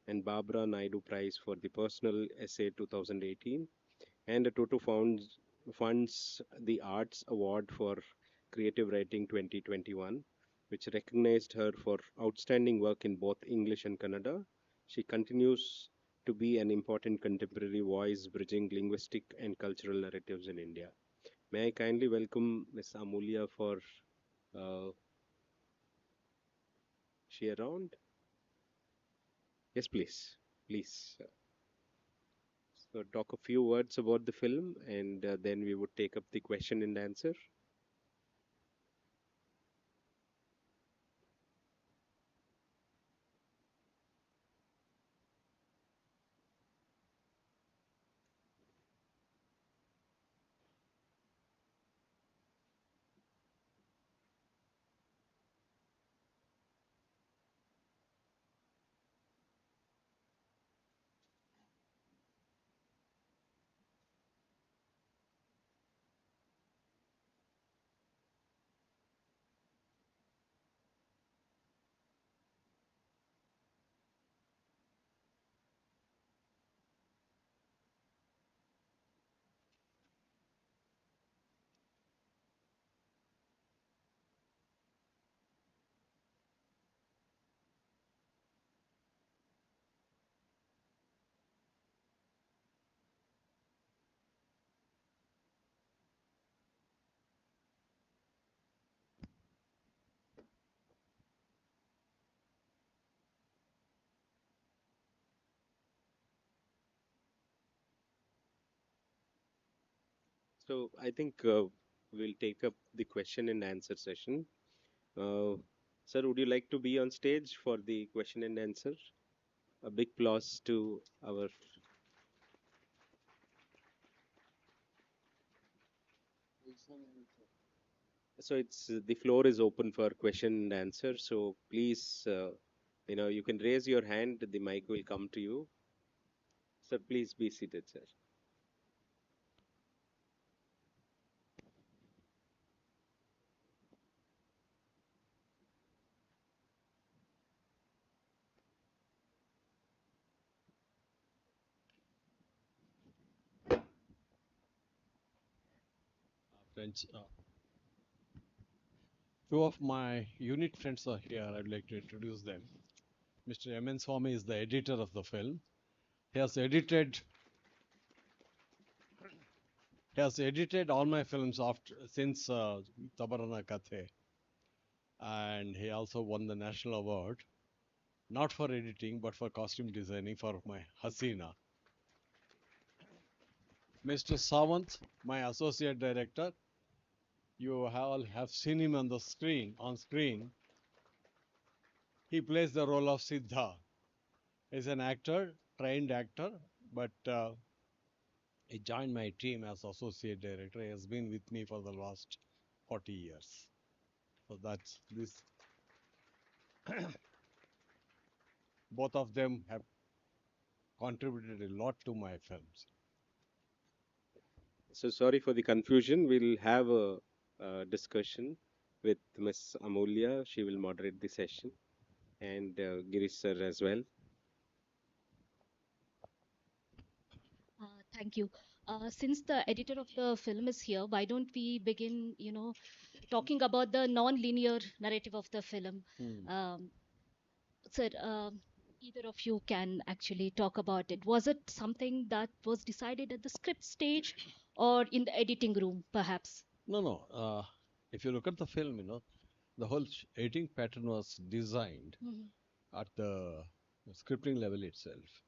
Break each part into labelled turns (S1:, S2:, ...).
S1: and Barbara Naidu Prize for the Personal Essay 2018. And Toto funds the Arts Award for Creative Writing 2021, which recognized her for outstanding work in both English and Kannada. She continues to be an important contemporary voice bridging linguistic and cultural narratives in India. May I kindly welcome Ms. Amulya for uh, she around? Yes, please. Please. So talk a few words about the film, and then we would take up the question and answer. So I think we'll take up the question and answer session. Uh, Sir, would you like to be on stage for the question and answer? A big applause to our. So it's the floor is open for question and answer. So please, you can raise your hand. The mic will come to you. Sir, please be seated, sir.
S2: Friends, two of my unit friends are here. I'd like to introduce them. Mr. M.N. Swami is the editor of the film. He has edited he has edited all my films after since Tabarana Kathe, and he also won the national award, not for editing but for costume designing for my Hasina. Mr. Sawant, my associate director, you all have seen him on the screen. He plays the role of Siddha. He's an actor, trained actor, but he joined my team as associate director. He has been with me for the last 40 years. So that's this. Both of them have contributed a lot to my films.
S1: So sorry for the confusion. We'll have a discussion with Ms. Amulya. She will moderate the session, and Girish sir as well.
S3: Thank you. Since the editor of the film is here, why don't we begin, talking about the non-linear narrative of the film?
S2: Hmm.
S3: Um, Sir, either of you can actually talk about it. Was it something that was decided at the script stage or in the editing room, perhaps?
S2: No, no. If you look at the film, the whole editing pattern was designed
S3: Mhm.
S2: at the scripting level itself.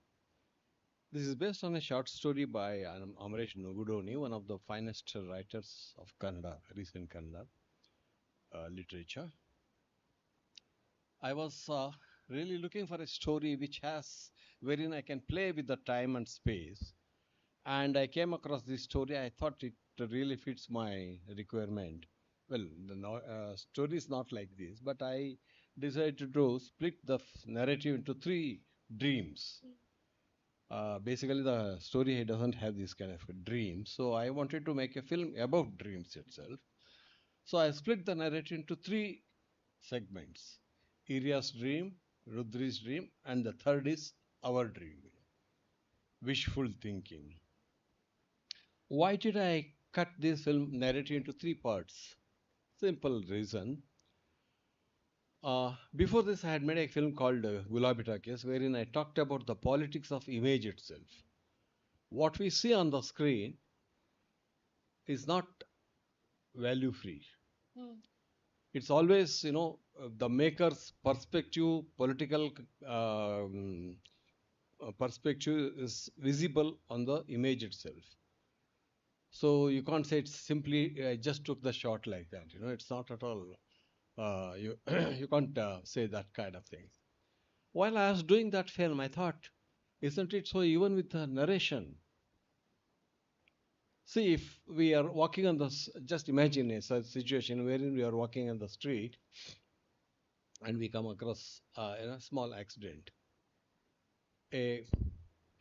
S2: This is based on a short story by Amaresh Nugudoni, one of the finest writers of Kannada, recent Kannada literature. I was really looking for a story which has wherein I can play with the time and space, and I came across this story. I thought it really fits my requirement. Well, the story is not like this, but I decided to split the narrative into three dreams. Basically, the story doesn't have this kind of dreams, so I wanted to make a film about dreams itself. So I split the narrative into three segments: Iria's dream, Rudri's dream, and the third is our dream, wishful thinking. Why did I cut this film narrative into three parts? Simple reason. Before this, I had made a film called Gulabi Takis, wherein I talked about the politics of image itself. What we see on the screen is not value free.
S3: Mm.
S2: It's always, the maker's perspective, political perspective is visible on the image itself. So you can't say it's simply I just took the shot like that. It's not at all. You you can't say that kind of thing. While I was doing that film, I thought, isn't it so even with the narration? See, if we are walking on just imagine a such situation wherein we are walking on the street and we come across a small accident. A,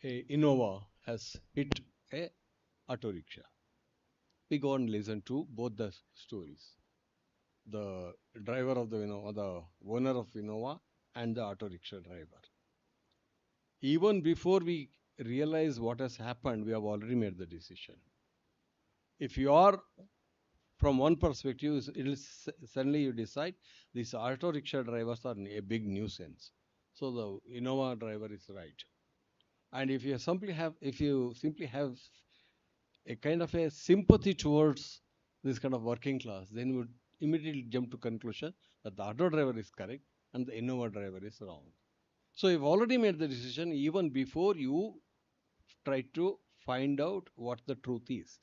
S2: a Innova has hit a auto rickshaw. We go and listen to both the stories. The driver of the Innova, the owner of Innova, and the auto rickshaw driver. Even before we realize what has happened, we have already made the decision. If you are from one perspective, it is suddenly you decide these auto rickshaw drivers are a big nuisance. So the Innova driver is right. And if you simply have a kind of a sympathy towards this kind of working class, then you would immediately jump to conclusion that the auto driver is correct and the Innova driver is wrong. So you've already made the decision even before you try to find out what the truth is.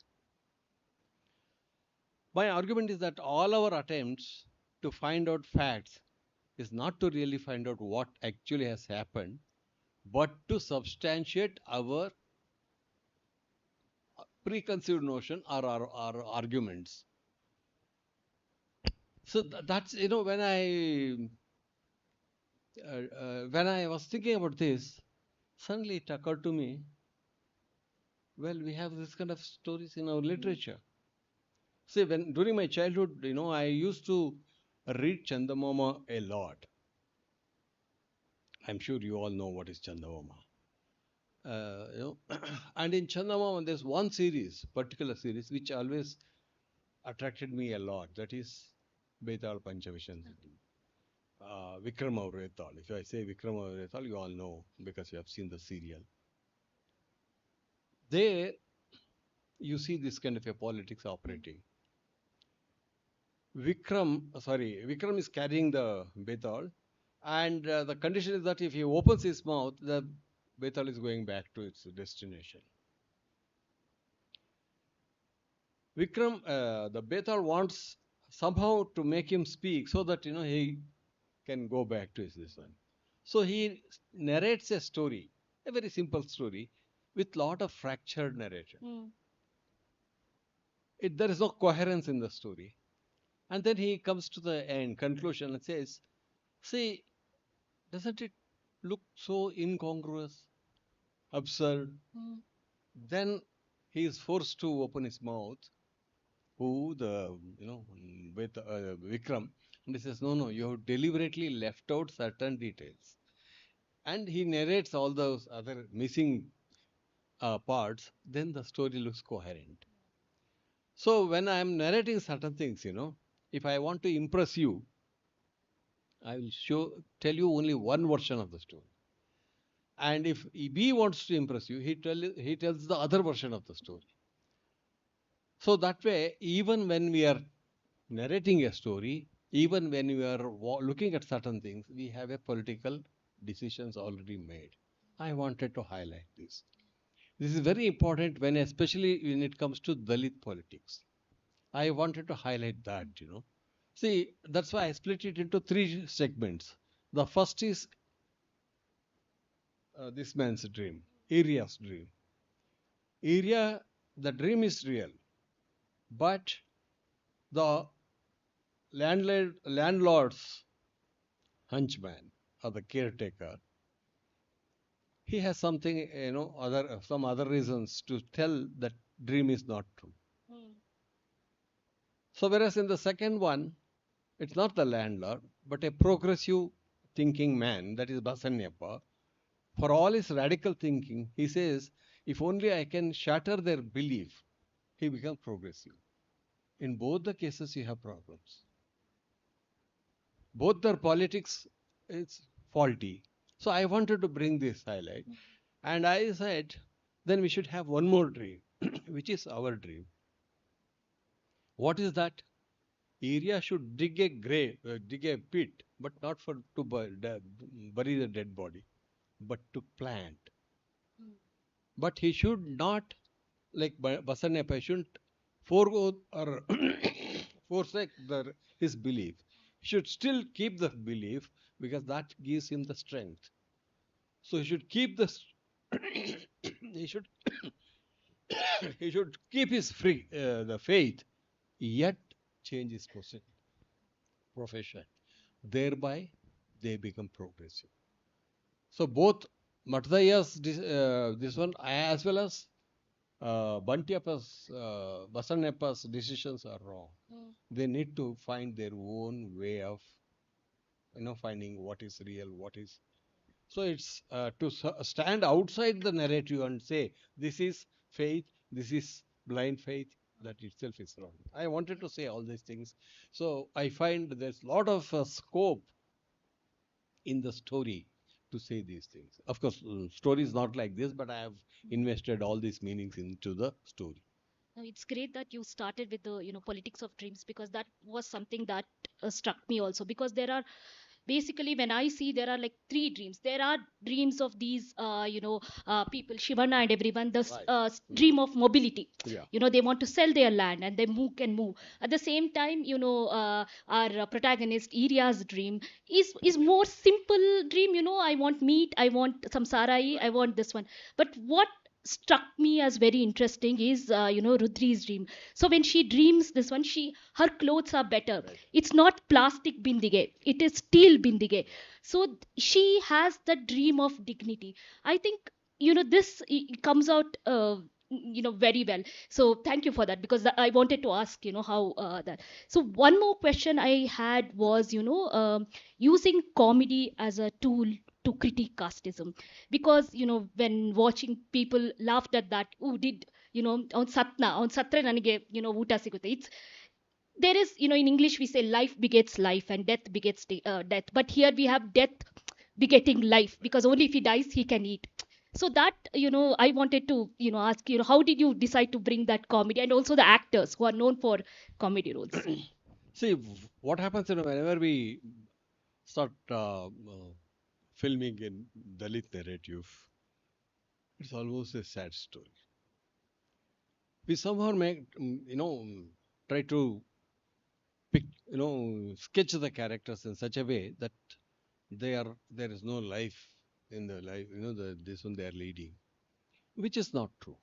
S2: My argument is that all our attempts to find out facts is not to really find out what actually has happened, but to substantiate our preconceived notion or our arguments. So that's when I was thinking about this, suddenly it occurred to me. Well, we have this kind of stories in our literature. See, when during my childhood, I used to read Chandamama a lot. I'm sure you all know what is Chandamama. And in Chandamama, there's one particular series, which always attracted me a lot. That is Betal Panchavishan. Vikrama Vretal. If I say Vikrama Vretal, you all know because you have seen the serial. There, you see this kind of a politics operating. Vikram is carrying the Betal, and the condition is that if he opens his mouth, the Betal is going back to its destination. The Betal wants somehow to make him speak so that he can go back to his lesson. So he narrates a story, a very simple story, with lot of fractured narration.
S3: Mm.
S2: There is no coherence in the story. And then he comes to the end conclusion and says, see, doesn't it look so incongruous, absurd?
S3: Mm.
S2: Then he is forced to open his mouth, with Vikram, and he says, no, you have deliberately left out certain details. And he narrates all those other missing parts, then the story looks coherent. So when I am narrating certain things, if I want to impress you, I will tell you only one version of the story. And if B wants to impress you, he tells the other version of the story. So that way, even when we are narrating a story, even when we are looking at certain things, we have a political decisions already made. I wanted to highlight this. This is very important especially when it comes to Dalit politics. I wanted to highlight that, See, that's why I split it into three segments. The first is this man's dream, Aria's dream. Aria, the dream is real, but the landlord's hunchman or the caretaker, he has something, some other reasons to tell that dream is not true.
S3: Mm.
S2: So whereas in the second one, it's not the landlord, but a progressive thinking man, that is Basanyappa, For all his radical thinking, he says, if only I can shatter their belief, he becomes progressive. In both the cases, you have problems. Both their politics is faulty. So I wanted to bring this highlight. And I said, then we should have one more dream, which is our dream. What is that? Area should dig a grave, dig a pit, but not for to bury the dead body, but to plant. But he should not, like Basanepa, shouldn't forego or forsake his belief. He should still keep the belief because that gives him the strength. So he should keep the he should he should keep his the faith, yet change his profession. Thereby, they become progressive. So both Mathaya's this one as well as Bantiappa's Basanappa's decisions are wrong. They need to find their own way of finding what is real, what is. So it's to stand outside the narrative and say this is faith, this is blind faith. That itself is wrong. I wanted to say all these things. So I find there's a lot of scope in the story to say these things. Of course, story is not like this, but I have invested all these meanings into the story.
S3: No, it's great that you started with the politics of dreams, because that was something that struck me also, because there are basically, when I see, there are like three dreams. There are dreams of these people, Shivana and everyone, the dream of mobility.
S2: Yeah.
S3: They want to sell their land and they can move. At the same time, our protagonist Iria's dream is more simple dream. I want meat, I want some sarai, I want this one. But what struck me as very interesting is Rudri's dream. So when she dreams this one, her clothes are better.
S2: Right.
S3: It's not plastic bindige, it is steel bindige. So she has the dream of dignity. I think this comes out very well. So thank you for that, because I wanted to ask how that. So one more question I had was using comedy as a tool to critique casteism, because when watching, people laughed at that. Oh, did on satre ನನಗೆ ಊಟ ಸಿಗುತ್ತೆ. It's there is, in English we say life begets life and death begets death, but here we have death begetting life, because only if he dies he can eat. So that I wanted to ask how did you decide to bring that comedy, and also the actors who are known for comedy roles?
S2: See, what happens whenever we start filming in Dalit narrative, it's almost a sad story. We somehow try to pick, sketch the characters in such a way that there is no life in the life, this one they are leading, which is not true.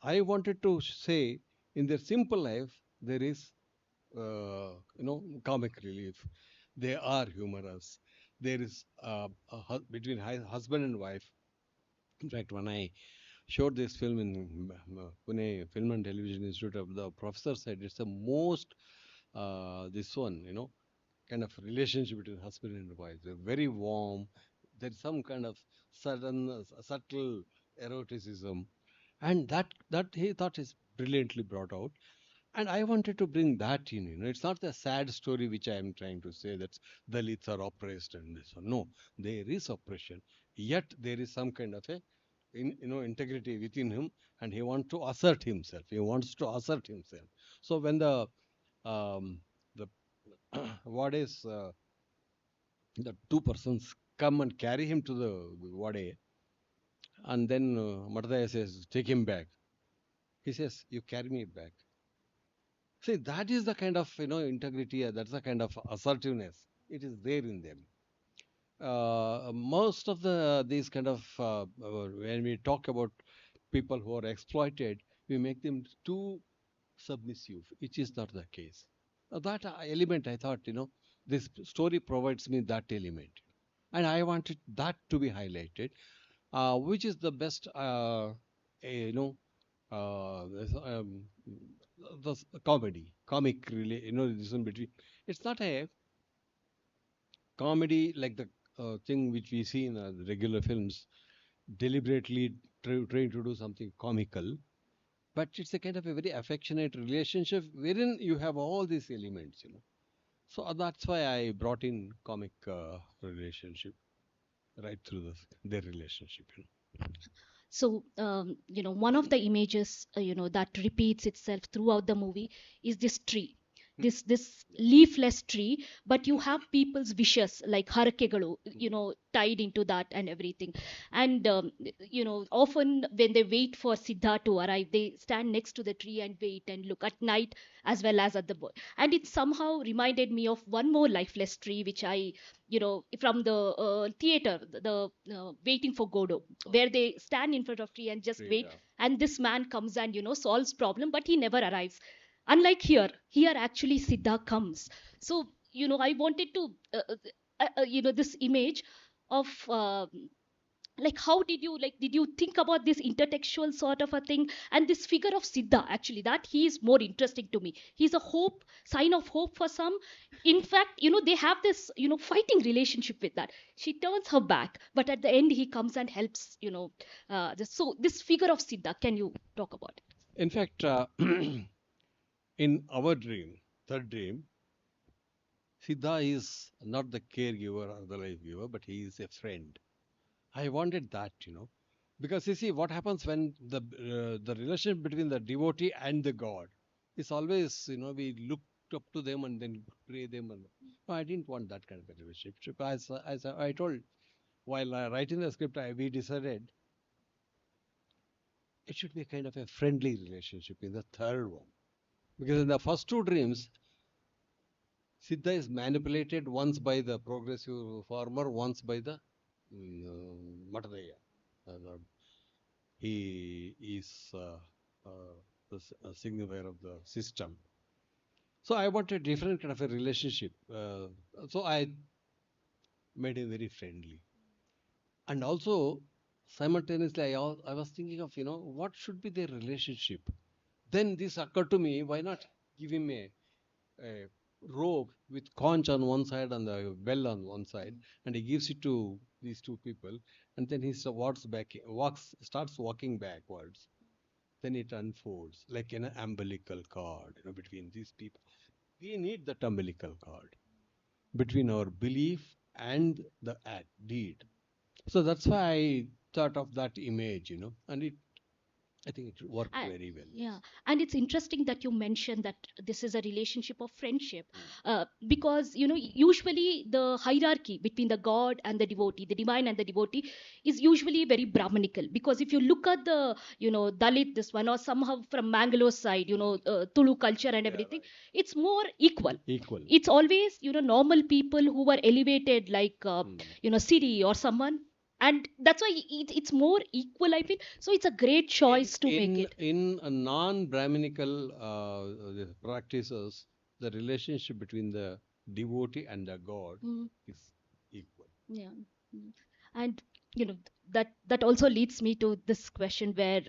S2: I wanted to say in their simple life there is comic relief. They are humorous. There is between husband and wife. In fact, when I showed this film in Pune Film and Television Institute, of the professor said it's the most this one, kind of relationship between husband and wife. They're very warm. There's some kind of sudden, subtle eroticism, and that he thought is brilliantly brought out. And I wanted to bring that in. It's not the sad story which I am trying to say that Dalits are oppressed and this one. No, there is oppression, yet there is some kind of a integrity within him, and he wants to assert himself. He wants to assert himself. So when the what is the two persons come and carry him to the wade, and then Madhaya says, take him back. He says, you carry me back. See, that is the kind of integrity. That's the kind of assertiveness. It is there in them. Most of these kind of when we talk about people who are exploited, we make them too submissive, which is not the case. That element, I thought, this story provides me that element, and I wanted that to be highlighted, which is the best, the comedy, comic, really, this one between. It's not a comedy like the thing which we see in regular films, deliberately trying to do something comical, but it's a kind of a very affectionate relationship wherein you have all these elements, So that's why I brought in comic relationship right through their relationship.
S3: So, one of the images, that repeats itself throughout the movie is this tree, this leafless tree, but you have people's wishes like harakegalu, tied into that and everything. And, often when they wait for Siddha to arrive, they stand next to the tree and wait and look at night as well as at the boy. And it somehow reminded me of one more lifeless tree, which I from the theater, the waiting for Godot, where they stand in front of tree and just
S2: Great.
S3: wait, and this man comes and solves problem, but he never arrives. Unlike here actually Siddha comes. So I wanted to this image of like how did you think about this intertextual sort of a thing, and this figure of Siddha, actually, that he is more interesting to me. He's a hope, sign of hope for some. In fact, they have this fighting relationship with that. She turns her back, but at the end he comes and helps. So this figure of Siddha, can you talk about it?
S2: In fact, in our dream, third dream, Siddha is not the caregiver or the life giver, but he is a friend. I wanted that, because you see what happens when the relationship between the devotee and the god is always, we look up to them and then pray them. And no, I didn't want that kind of a relationship. As I told while writing the script, we decided it should be a kind of a friendly relationship in the third one, because in the first two dreams, Siddha is manipulated once by the progressive farmer, once by the Matadaya. Uh, he is the signifier of the system. So I want a different kind of a relationship. So I made him very friendly. And also, simultaneously, I was thinking of, what should be their relationship? Then this occurred to me, why not give him a robe with conch on one side and the bell on one side, and he gives it to these two people, and then he starts walking backwards. Then it unfolds like an umbilical cord, between these people. We need that umbilical cord between our belief and the act, deed. So that's why I thought of that image, and I think it worked
S3: Uh,
S2: very well.
S3: yeah, and it's interesting that you mentioned that this is a relationship of friendship, because usually the hierarchy between the god and the devotee, the divine and the devotee, is usually very brahmanical. Because if you look at the Dalit, this one, or somehow from Mangalore side, Tulu culture and
S2: Yeah,
S3: everything,
S2: right.
S3: it's more equal.
S2: Equal.
S3: It's always normal people who were elevated, like Siri or someone, and that's why it's more equal, I feel. So it's a great
S2: In
S3: choice to make
S2: in
S3: it.
S2: in a non-Brahminical practices, the relationship between the devotee and the god
S3: Mm,
S2: is equal.
S3: yeah. Mm. And that also leads me to this question where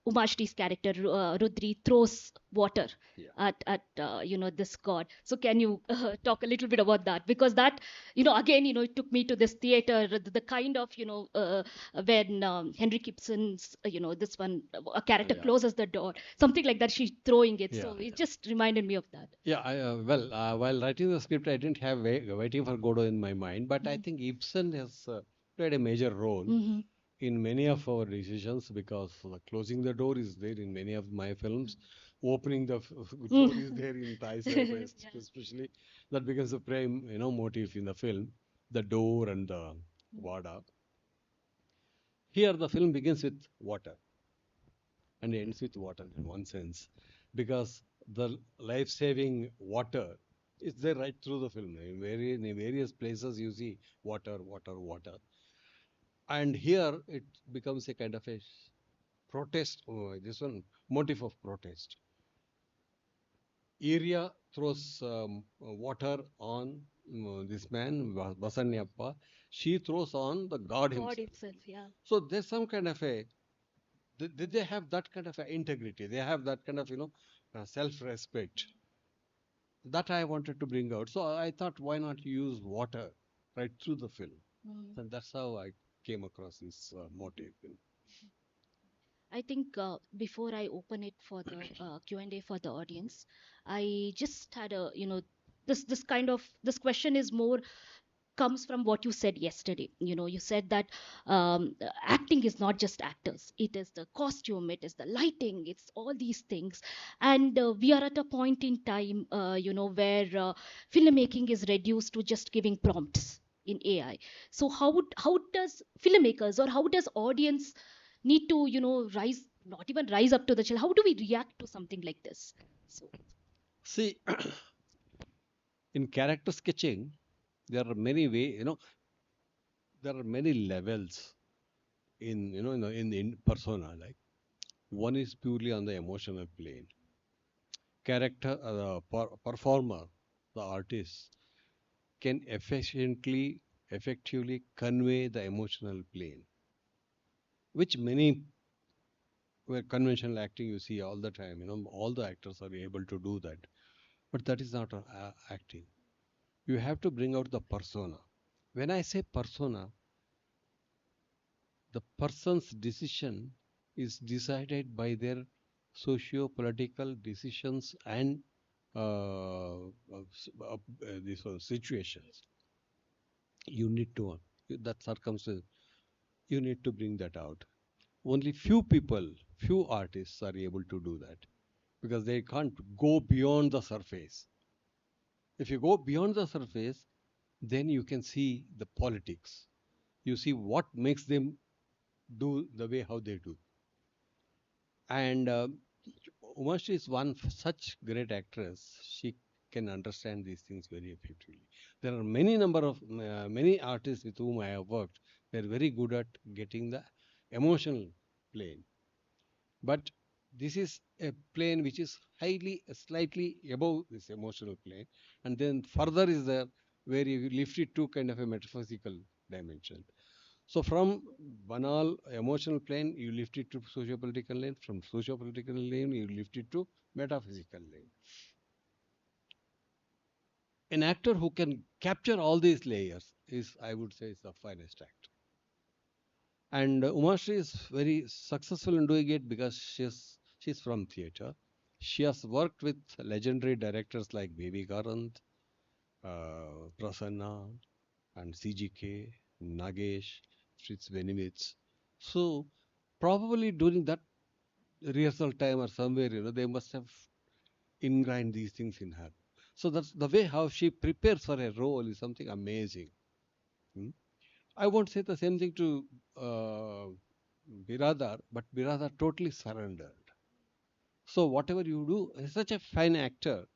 S3: Umashti's character Rudri throws water
S2: Yeah.
S3: at this god. So can you talk a little bit about that? Because that again it took me to this theater, the kind of when Henry Gibson's this one, a character
S2: Yeah.
S3: closes the door, something like that, she's throwing it.
S2: Yeah.
S3: So it just reminded me of that.
S2: Yeah, while writing the script, I didn't have Waiting for Godot in my mind, but I think Ibsen has played a major role
S3: Mm-hmm.
S2: in many of our decisions, because closing the door is there in many of my films. Opening the door is there in Thai West,
S3: Yeah.
S2: especially. That becomes the prime, motif in the film, the door and the Vada. Here, the film begins with water and ends with water in one sense, because the life-saving water is there right through the film. In various places, you see water, water, water, and here it becomes a kind of a protest. This one motive of protest. Area throws water on this man Basanyappa. She throws on the god
S3: God
S2: himself.
S3: itself, yeah.
S2: So there's some kind of a they have that kind of a integrity. They have that kind of self-respect that I wanted to bring out. So I thought, why not use water right through the film.
S3: Mm.
S2: And that's how I came across this motive.
S3: I think before I open it for the Q&A for the audience, I just had a, this kind of this question is more comes from what you said yesterday. You said that acting is not just actors, it is the costume, it is the lighting, it's all these things. And we are at a point in time, where filmmaking is reduced to just giving prompts in AI. So how does filmmakers or how does audience need to, rise, not even rise up to the challenge? How do we react to something like this? So.
S2: See, in character sketching, there are many ways, there are many levels in, in persona. Like one is purely on the emotional plane. Character, performer, the artist can effectively convey the emotional plane, which many where conventional acting you see all the time. All the actors are able to do that, but that is not acting. You have to bring out the persona. When I say persona, the person's decision is decided by their socio-political decisions and these situations. You need to that circumstance. You need to bring that out. Only few people, few artists are able to do that because they can't go beyond the surface. If you go beyond the surface, then you can see the politics. You see what makes them do the way how they do. And Umashi is one such great actress. She can understand these things very effectively. There are many artists with whom I have worked. They're very good at getting the emotional plane. But this is a plane which is slightly above this emotional plane, and then further is there where you lift it to kind of a metaphysical dimension. So from banal emotional plane, you lift it to socio-political lane. From socio-political lane, you lift it to metaphysical lane. An actor who can capture all these layers is, I would say, is the finest actor. And Umashri is very successful in doing it because she's from theatre. She has worked with legendary directors like Baby Garant, Prasanna, and CGK, Nagesh, Fritz Benimits. So probably during that rehearsal time or somewhere, they must have ingrained these things in her. So that's the way how she prepares for a role is something amazing. Hmm. I won't say the same thing to uh, Biradar, but Biradar totally surrendered. So whatever you do, he's such a fine actor.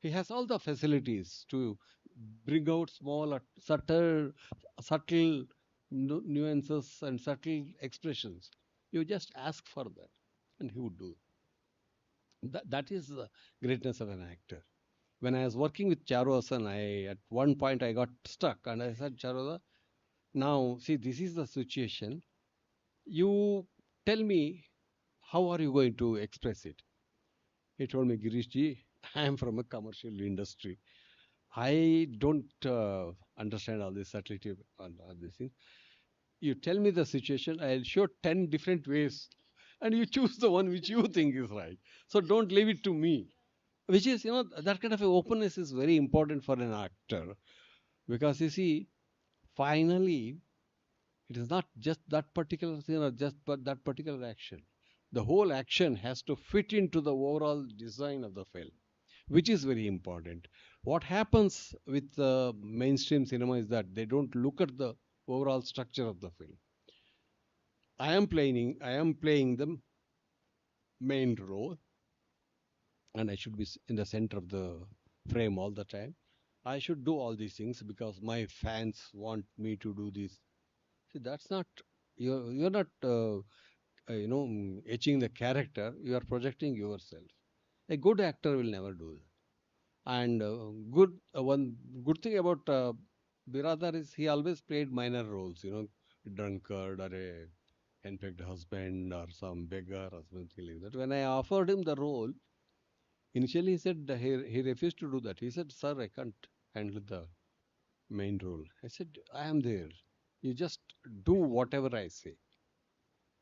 S2: He has all the facilities to bring out small, subtle nuances and subtle expressions. You just ask for that, and he would do. That is the greatness of an actor. When I was working with Charu Hassan, I at one point I got stuck, and I said, Charu, now see this is the situation. You tell me how are you going to express it? He told me, Girishji, I am from a commercial industry. I don't understand all this subtlety and all these things. You tell me the situation, I'll show 10 different ways, and you choose the one which you think is right. So don't leave it to me. Which is, that kind of a openness is very important for an actor because you see, finally, it is not just that particular thing or just but that particular action. The whole action has to fit into the overall design of the film, which is very important. What happens with mainstream cinema is that they don't look at the overall structure of the film. I am playing the main role, and I should be in the center of the frame all the time. I should do all these things because my fans want me to do this. See, that's not you're not etching the character. You are projecting yourself. A good actor will never do that. And one good thing about Biradar is he always played minor roles, drunkard or a henpecked husband or some beggar or something like that. When I offered him the role, initially he said he refused to do that. He said, "Sir, I can't handle the main role. I said, I am there. You just do whatever I say.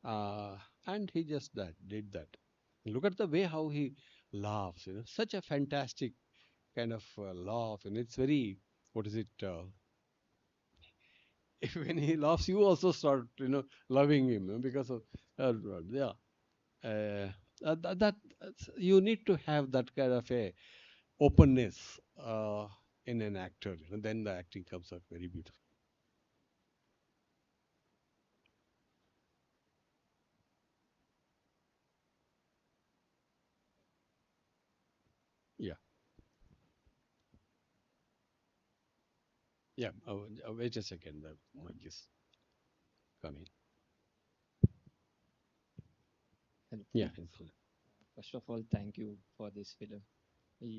S2: Uh, and he just did that. Look at the way how he laughs. Such a fantastic kind of laugh, and it's very, what is it? When he laughs, you also start, loving him, because of, uh, yeah. That you need to have that kind of a openness in an actor. Then the acting comes out very beautiful. Yeah, yeah. Wait a second. The mic is coming.
S4: Hello.
S2: Yeah, it's
S4: first of all thank you for this film. ಈ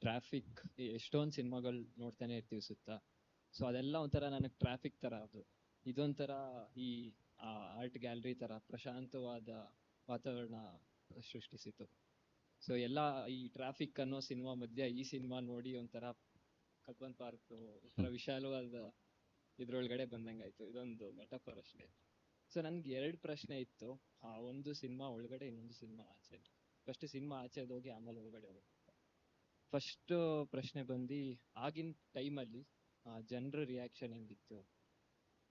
S4: traffic ಎಷ್ಟೊಂದು ಸಿನಿಮಾಗಳು ನೋಡ್ತಾನೆ ಇರ್ತೀವಿ ಸುತ್ತ. So ಅದೆಲ್ಲ ಒಂಥರ ನನಗೆ traffic ಥರ ಅದು. ಇದೊಂಥರ ಈ ಆರ್ಟ್ ಗ್ಯಾಲರಿ ಥರ ಪ್ರಶಾಂತವಾದ ವಾತಾವರಣ ಸೃಷ್ಟಿಸಿತು. ಸೊ ಎಲ್ಲ ಈ ಟ್ರಾಫಿಕ್ ಅನ್ನೋ ಸಿನಿಮಾ ಮಧ್ಯೆ ಈ ಸಿನಿಮಾ ನೋಡಿ ಒಂಥರ ಕಬ್ಬನ್ ಪಾರ್ಕ್ ಒಂಥರ ವಿಶಾಲವಾದ ಇದ್ರೊಳಗಡೆ ಬಂದಂಗಾಯ್ತು. ಇದೊಂದು ಮೆಟಫರ್ ಅಷ್ಟೇ. ಸೊ ನನ್ಗೆ ಎರಡು ಪ್ರಶ್ನೆ ಇತ್ತು. ಒಂದು ಸಿನಿಮಾ ಒಳಗಡೆ, ಇನ್ನೊಂದು ಸಿನಿಮಾ ಆಚೆ. ಫಸ್ಟ್ ಸಿನಿಮಾ ಆಚೆದು ಹೋಗಿ ಆಮೇಲೆ ಒಳಗಡೆ ಹೋಗಿ. ಫಸ್ಟ್ ಪ್ರಶ್ನೆ ಬಂದು, ಆಗಿನ ಟೈಮಲ್ಲಿ ಜನರ ರಿಯಾಕ್ಷನ್ ಹೆಂಗಿತ್ತು,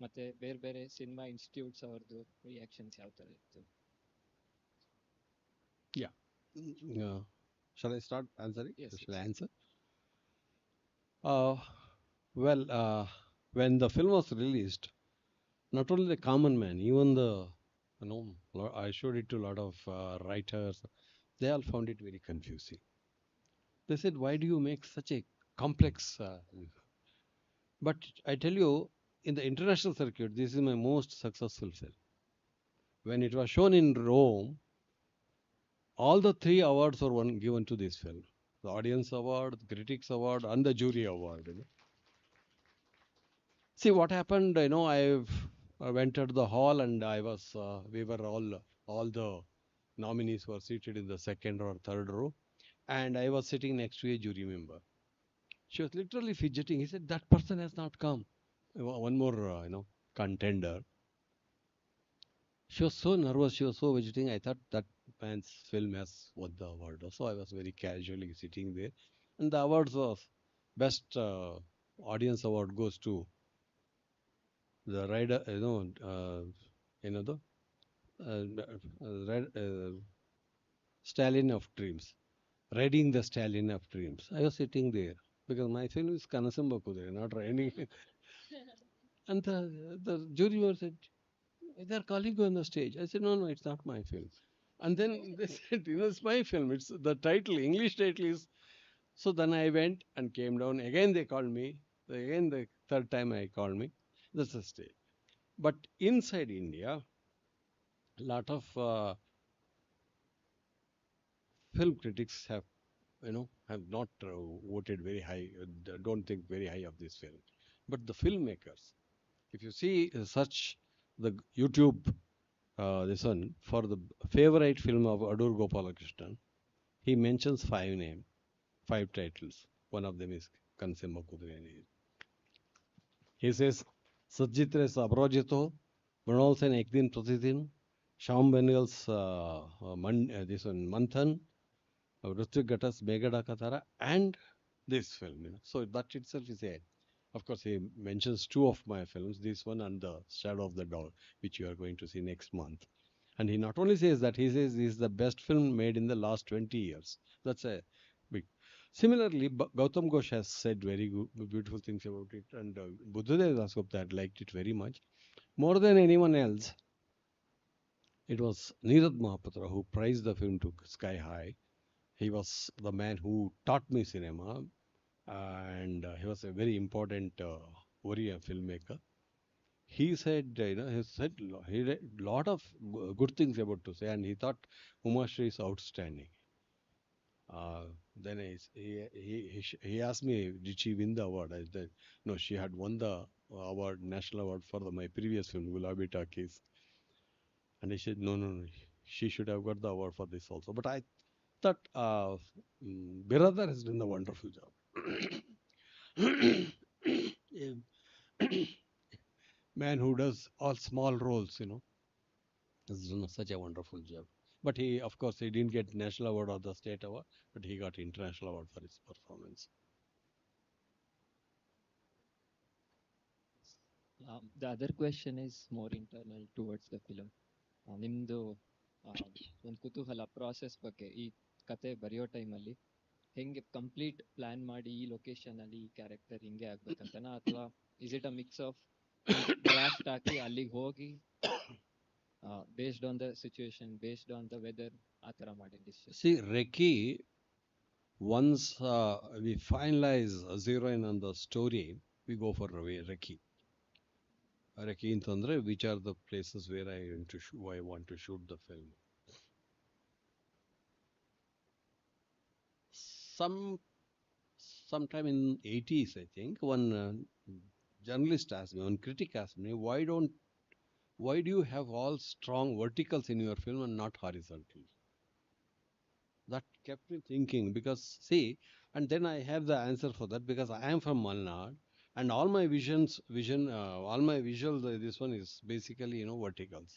S4: ಮತ್ತೆ ಬೇರೆ ಬೇರೆ ಸಿನಿಮಾ ಇನ್ಸ್ಟಿಟ್ಯೂಟ್ಸ್ ಅವ್ರದ್ದು ರಿಯಾಕ್ಷನ್ಸ್ ಯಾವ ಥರ ಇತ್ತು?
S2: yeah. Shall I start answering?
S4: Yes,
S2: Shall I
S4: yes.
S2: answer? Uh, well, when the film was released, not only the common man, even the, I showed it to a lot of writers. They all found it very confusing. They said, "Why do you make such a complex?" But I tell you, in the international circuit, this is my most successful film. When it was shown in Rome, all the three awards were given to this film: the audience award, the critics award, and the jury award. See what happened. I went to the hall, and we were all the nominees were seated in the second or third row, and I was sitting next to a jury member. She was literally fidgeting. He said, "That person has not come." One more, contender. She was so nervous. She was so fidgeting. I thought that man's film has won the award. So I was very casually sitting there, and the awards was best audience award goes to the rider. The Stallion of Dreams, riding the Stallion of Dreams. I was sitting there because my film is Kanasemba Kudureyaneri, not riding. And the jury was said, "They're calling you on the stage." I said, "No, no, it's not my film." And then they said, "It's my film. It's the title, English title is." So then I went and came down. Again they called me. Again the third time I called me. That's the stage. But inside India, a lot of film critics have not voted very high, don't think very high of this film. But the filmmakers, if you see, search the YouTube, this one, for the favorite film of Adur Gopalakrishnan, he mentions five titles. One of them is Kanasemba Kudureyaneri. He says, Sajjitre Sabrojito, Mrinalsen Ekdin Pratidin, Sham Bengal's this one, Manthan, Rutu Gatas Megada Katara, and this film. So that itself is a. Of course, he mentions two of my films, this one and The Shadow of the Dog, which you are going to see next month. And he not only says that, he says this is the best film made in the last 20 years. That's a big. Similarly, Gautam Ghosh has said very good, beautiful things about it, and Buddhadev Dasgupta liked it very much. More than anyone else, it was Neerad Mahapatra who praised the film to sky high. He was the man who taught me cinema, and he was a very important Oriya filmmaker. He said, he had a lot of good things about to say, and he thought Umashri is outstanding. Then he asked me, did she win the award? I said, no, she had won the award, national award for my previous film, Gulabi Takis. And he said, no, no, no, she should have got the award for this also. But I thought Biradar has done a wonderful job. a man who does all small roles, has done such a wonderful job. But he, of course, he didn't get national award or the state award, but he got international award for his performance.
S4: The other question is more internal towards the film. ನಿಮ್ಮದು ಒಂದು ಕುತೂಹಲ process ಬಗ್ಗೆ ಈ ಕತೆ ಬರೆಯೋ ಟೈಮಲ್ಲಿ ಹೆಂಗೆ complete plan ಮಾಡಿ ಈ ಲೊಕೇಶನಲ್ಲಿ ಈ ಕ್ಯಾರೆಕ್ಟರ್ ಹಿಂಗೆ ಆಗ್ಬೇಕಂತನಾ ಅಥವಾ is it a mix of draft ಹಾಕಿ ಅಲ್ಲಿಗೆ ಹೋಗಿ based on the situation based on the weather ಆ ಥರ ಮಾಡಿ decision?
S2: See, Reki, once we finalize a zero in on the story, we go for Reki. Reki ಅಂತಂದ್ರೆ which are the places where I want to shoot the film. Sometime in 80s, I think, one journalist asked me, one critic asked me, why do you have all strong verticals in your film and not horizontal? That kept me thinking, because see, and then I have the answer for that, because I am from Malnad and all my all my visual, this one is basically, verticals,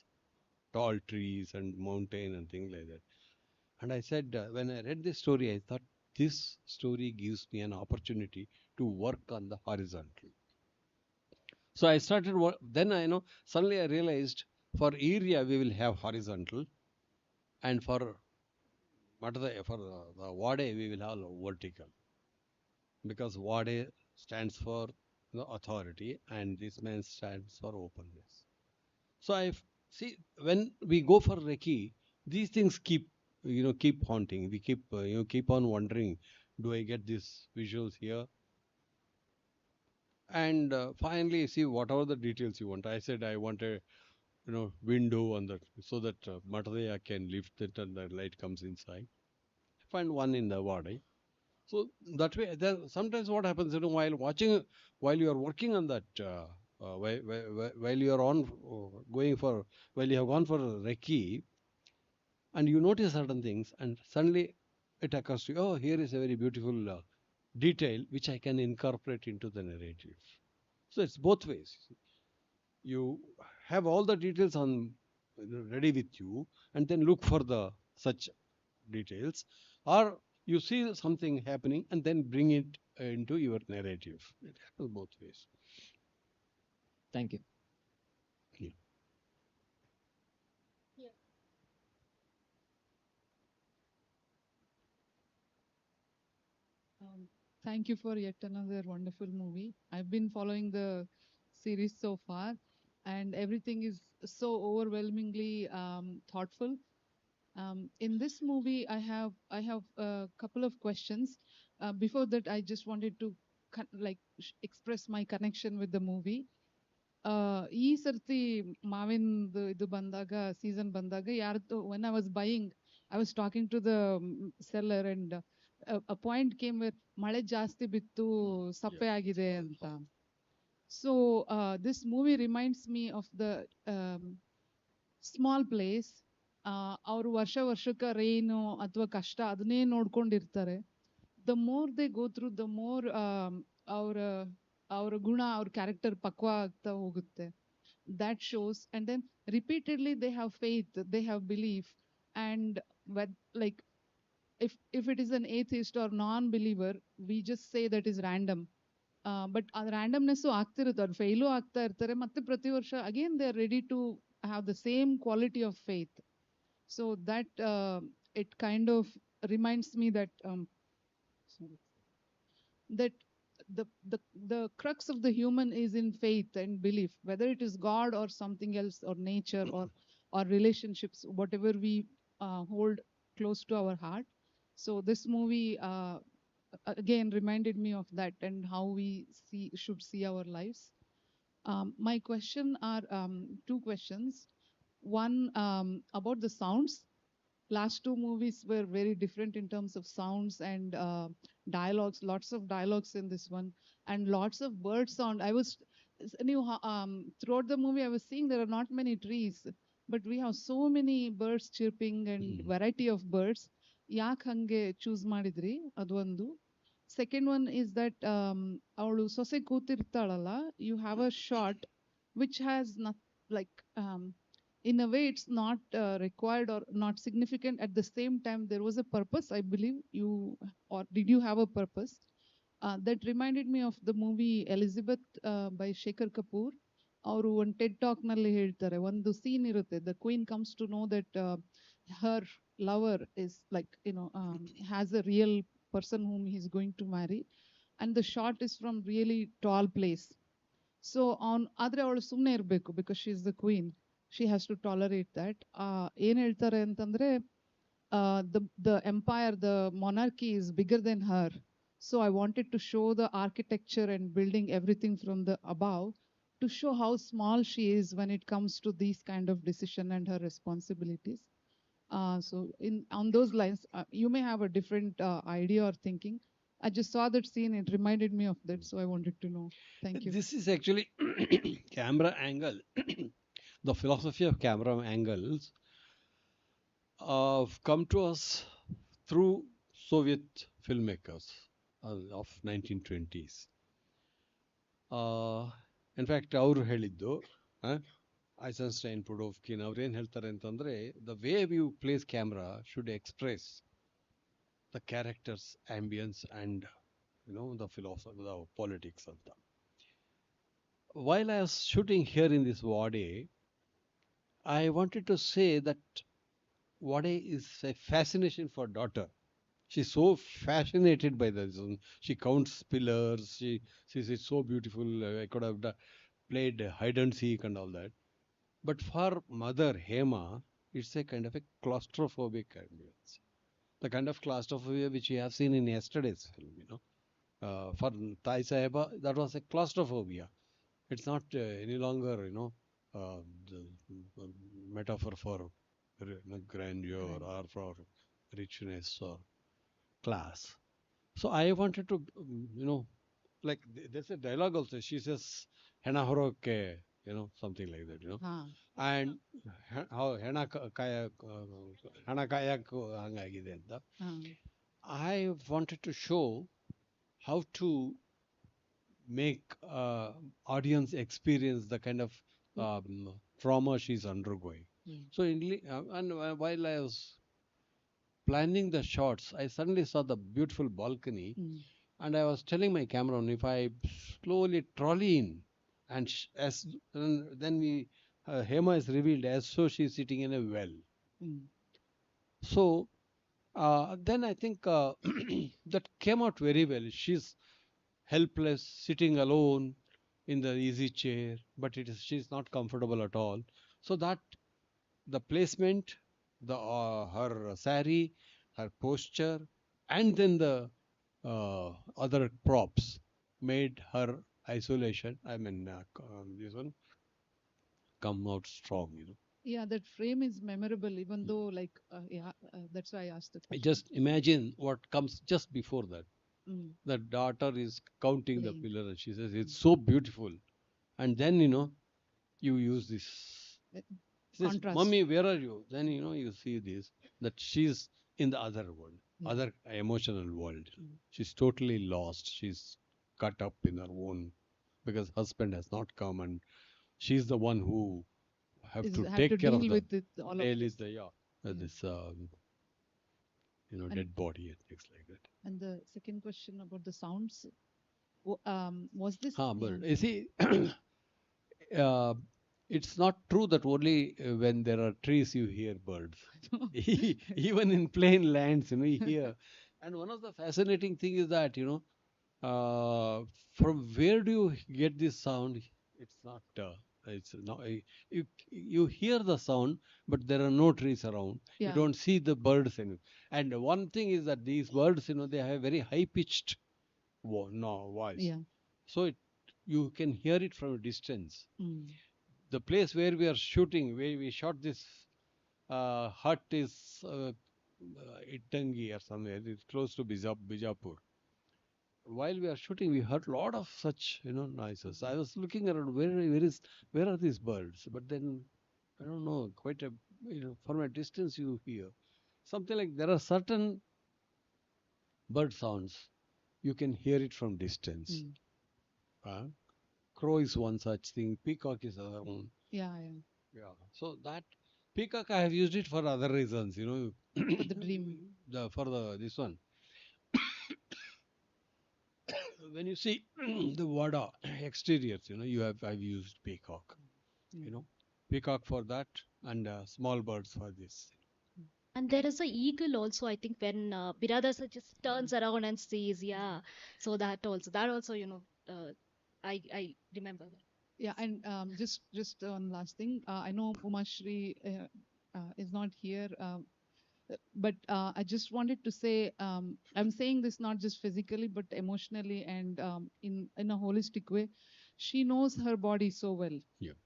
S2: tall trees and mountain and things like that. And I said, when I read this story, I thought this story gives me an opportunity to work on the horizontal. So I started then suddenly I realized for area we will have horizontal, and for the Wade we will have vertical, because Wade stands for authority and this man stands for openness. So I see, when we go for Reiki, these things keep haunting. We keep on wondering, do I get these visuals here? And finally, see, whatever the details you want. I said I want a window on that, so that Matadaya can lift it and the light comes inside. Find one in the Wadi. So that way, sometimes what happens, while you are working on that, while you are on going for, while you have gone for Reiki, and you notice certain things, and suddenly it occurs to you, oh, here is a very beautiful detail which I can incorporate into the narrative. So it's both ways. You have all the details on ready with you, and then look for the such details, or you see something happening and then bring it into your narrative. It happens both ways.
S4: Thank you.
S5: Thank you for yet another wonderful movie. I've been following the series so far, and everything is so overwhelmingly thoughtful. In this movie, I have a couple of questions. Before that, I just wanted to express my connection with the movie. ಈ ಸರ್ತಿ ಮಾವಿನ ಇದು ಬಂದಾಗ season ಬಂದಾಗ ಯಾರ್ದು when I was buying, I was talking to the seller, and a point came where ಮಳೆ ಜಾಸ್ತಿ ಬಿತ್ತು ಸಪ್ಪೆ ಆಗಿದೆ ಅಂತ. So this movie reminds me of the small place. ಅವರು ವರ್ಷಕ್ಕೆ ರೈನು ಅಥವಾ ಕಷ್ಟ ಅದನ್ನೇ ನೋಡ್ಕೊಂಡಿರ್ತಾರೆ. The more they go through, the more ಅವರ ಗುಣ, ಅವ್ರ ಕ್ಯಾರೆಕ್ಟರ್ ಪಕ್ವ ಆಗ್ತಾ ಹೋಗುತ್ತೆ. That shows. And then repeatedly they have faith, they have belief, and like if it is an atheist or non-believer, we just say that is random. But ಆ ರ್ಯಾಂಡಮ್ನೆಸ್ಸು ಆಗ್ತಿರುತ್ತೆ, ಅವ್ರು fail ಆಗ್ತಾ ಇರ್ತಾರೆ, ಮತ್ತೆ ಪ್ರತಿ ವರ್ಷ again they are ready to have the same quality of faith. So that it kind of reminds me that that the crux of the human is in faith and belief, whether it is God or something else, or nature, or relationships, whatever we hold close to our heart. So this movie again reminded me of that, and how we should see our lives. My question are two questions. One, about the sounds. Last two movies were very different in terms of sounds and dialogues. Lots of dialogues in this one, and lots of bird sound. Throughout the movie I was seeing there are not many trees, but we have so many birds chirping and variety of birds. ಯಾಕೆ ಹಂಗೆ choose ಮಾಡಿದ್ರಿ, ಅದೊಂದು. Second one is that ಅವಳು ಸೊಸೆ ಕೂತಿರ್ತಾಳಲ್ಲ, you have a shot which has not like in a way it's not required or not significant. At the same time there was a purpose, I believe you, or did you have a purpose? That reminded me of the movie Elizabeth by Shekhar Kapoor. ಅವರು ಒಂದು Ted talk ನಲ್ಲಿ ಹೇಳ್ತಾರೆ, ಒಂದು scene ಇರುತ್ತೆ, the queen comes to know that her lover is like has a real person whom he's going to marry, and the shot is from really tall place. So on ಆದ್ರೆ ಅವಳು ಸುಮ್ಮನೆ ಇರಬೇಕು because she is the queen, she has to tolerate that. ಏನ್ ಹೇಳ್ತಾರೆ ಅಂತಂದ್ರೆ, the empire, the monarchy is bigger than her, so I wanted to show the architecture and building everything from the above to show how small she is when it comes to these kind of decision and her responsibilities. So in on those lines, you may have a different idea or thinking. I just saw that scene, it reminded me of that, so I wanted to know. Thank you.
S2: This is actually camera angle. The philosophy of camera angles come to us through Soviet filmmakers of 1920s. In fact, ಅವರು ಹೇಳಿದ್ದು ಐಸನ್ಸ್ಟೈನ್, ಪುಡೋವ್ಕಿನ್ ಅವ್ರು ಏನು ಹೇಳ್ತಾರೆ ಅಂತಂದರೆ, the way you place camera should express the characters, ambience and the philosophy, the politics ಅಂತ. While I was shooting here in this wadi, I wanted to say that wadi is a fascination for daughter. She's so fascinated by this. She counts pillars. She says it's so beautiful. I could have played hide and seek and all that. But for mother Hema, it's a kind of a claustrophobic ambience. The kind of claustrophobia which we have seen in yesterday's film, for Tai Saheba, that was a claustrophobia. It's not any longer, the metaphor for grandeur or for richness or class. So I wanted to, like there's a dialogue also. She says, "Hena horoke," something like that, and how hena kayak hangagide anta. I wanted to show how to make audience experience the kind of trauma she's undergoing. So while I was planning the shots, I suddenly saw the beautiful balcony, and I was telling my cameraman, if I slowly trolley in, and then Hema is revealed as so she's sitting in a well. So then I think that came out very well. She's helpless, sitting alone in the easy chair, but she's not comfortable at all. So that the placement, her sari, her posture, and then the other props made her isolation, this one, come out strong.
S5: Yeah, that frame is memorable, even though that's why I asked the question.
S2: Just imagine what comes just before that. The daughter is counting the pillar and she says, "It's so beautiful." And then, you use this. Says,
S5: Contrast.
S2: "Mommy, where are you?" Then, you see this, that she's in the other world, other emotional world. She's totally lost. She's cut up in her own, because husband has not come, and she's the one who have to take care of
S5: with it, all of
S2: this, this dead body and things like that.
S5: And the second question about the sounds, was this
S2: But you see, it's not true that only when there are trees you hear birds. Even in plain lands, you hear. And one of the fascinating thing is that, from where do you get this sound? It's not. You hear the sound, but there are no trees around.
S5: Yeah.
S2: You don't see the birds anymore. And one thing is that these birds, they have very high pitched voice.
S5: Yeah.
S2: So you can hear it from a distance. The place where we are shooting, where we shot this hut is Ittangi or somewhere. It's close to Bijapur. While we are shooting, we heard a lot of such noises. I was looking around, where are these birds? But then I don't know, quite a from a distance you hear something like there are certain bird sounds you can hear it from distance.
S5: Mm.
S2: Crow is one such thing. Peacock is other one.
S5: Yeah, yeah.
S2: Yeah. So that peacock, I have used it for other reasons.
S5: For the dream.
S2: For the this one. When you see the Wada exteriors, I've used peacock.
S5: Yeah.
S2: Peacock for that, and small birds for this.
S3: And there is a eagle also, I think, when Biradasa just turns around and says, yeah. So that also, I remember that.
S5: Yeah, and just one last thing. I know Umashri is not here, but I just wanted to say I'm saying this not just physically but emotionally and in a holistic way. She knows her body so well.
S2: Yeah.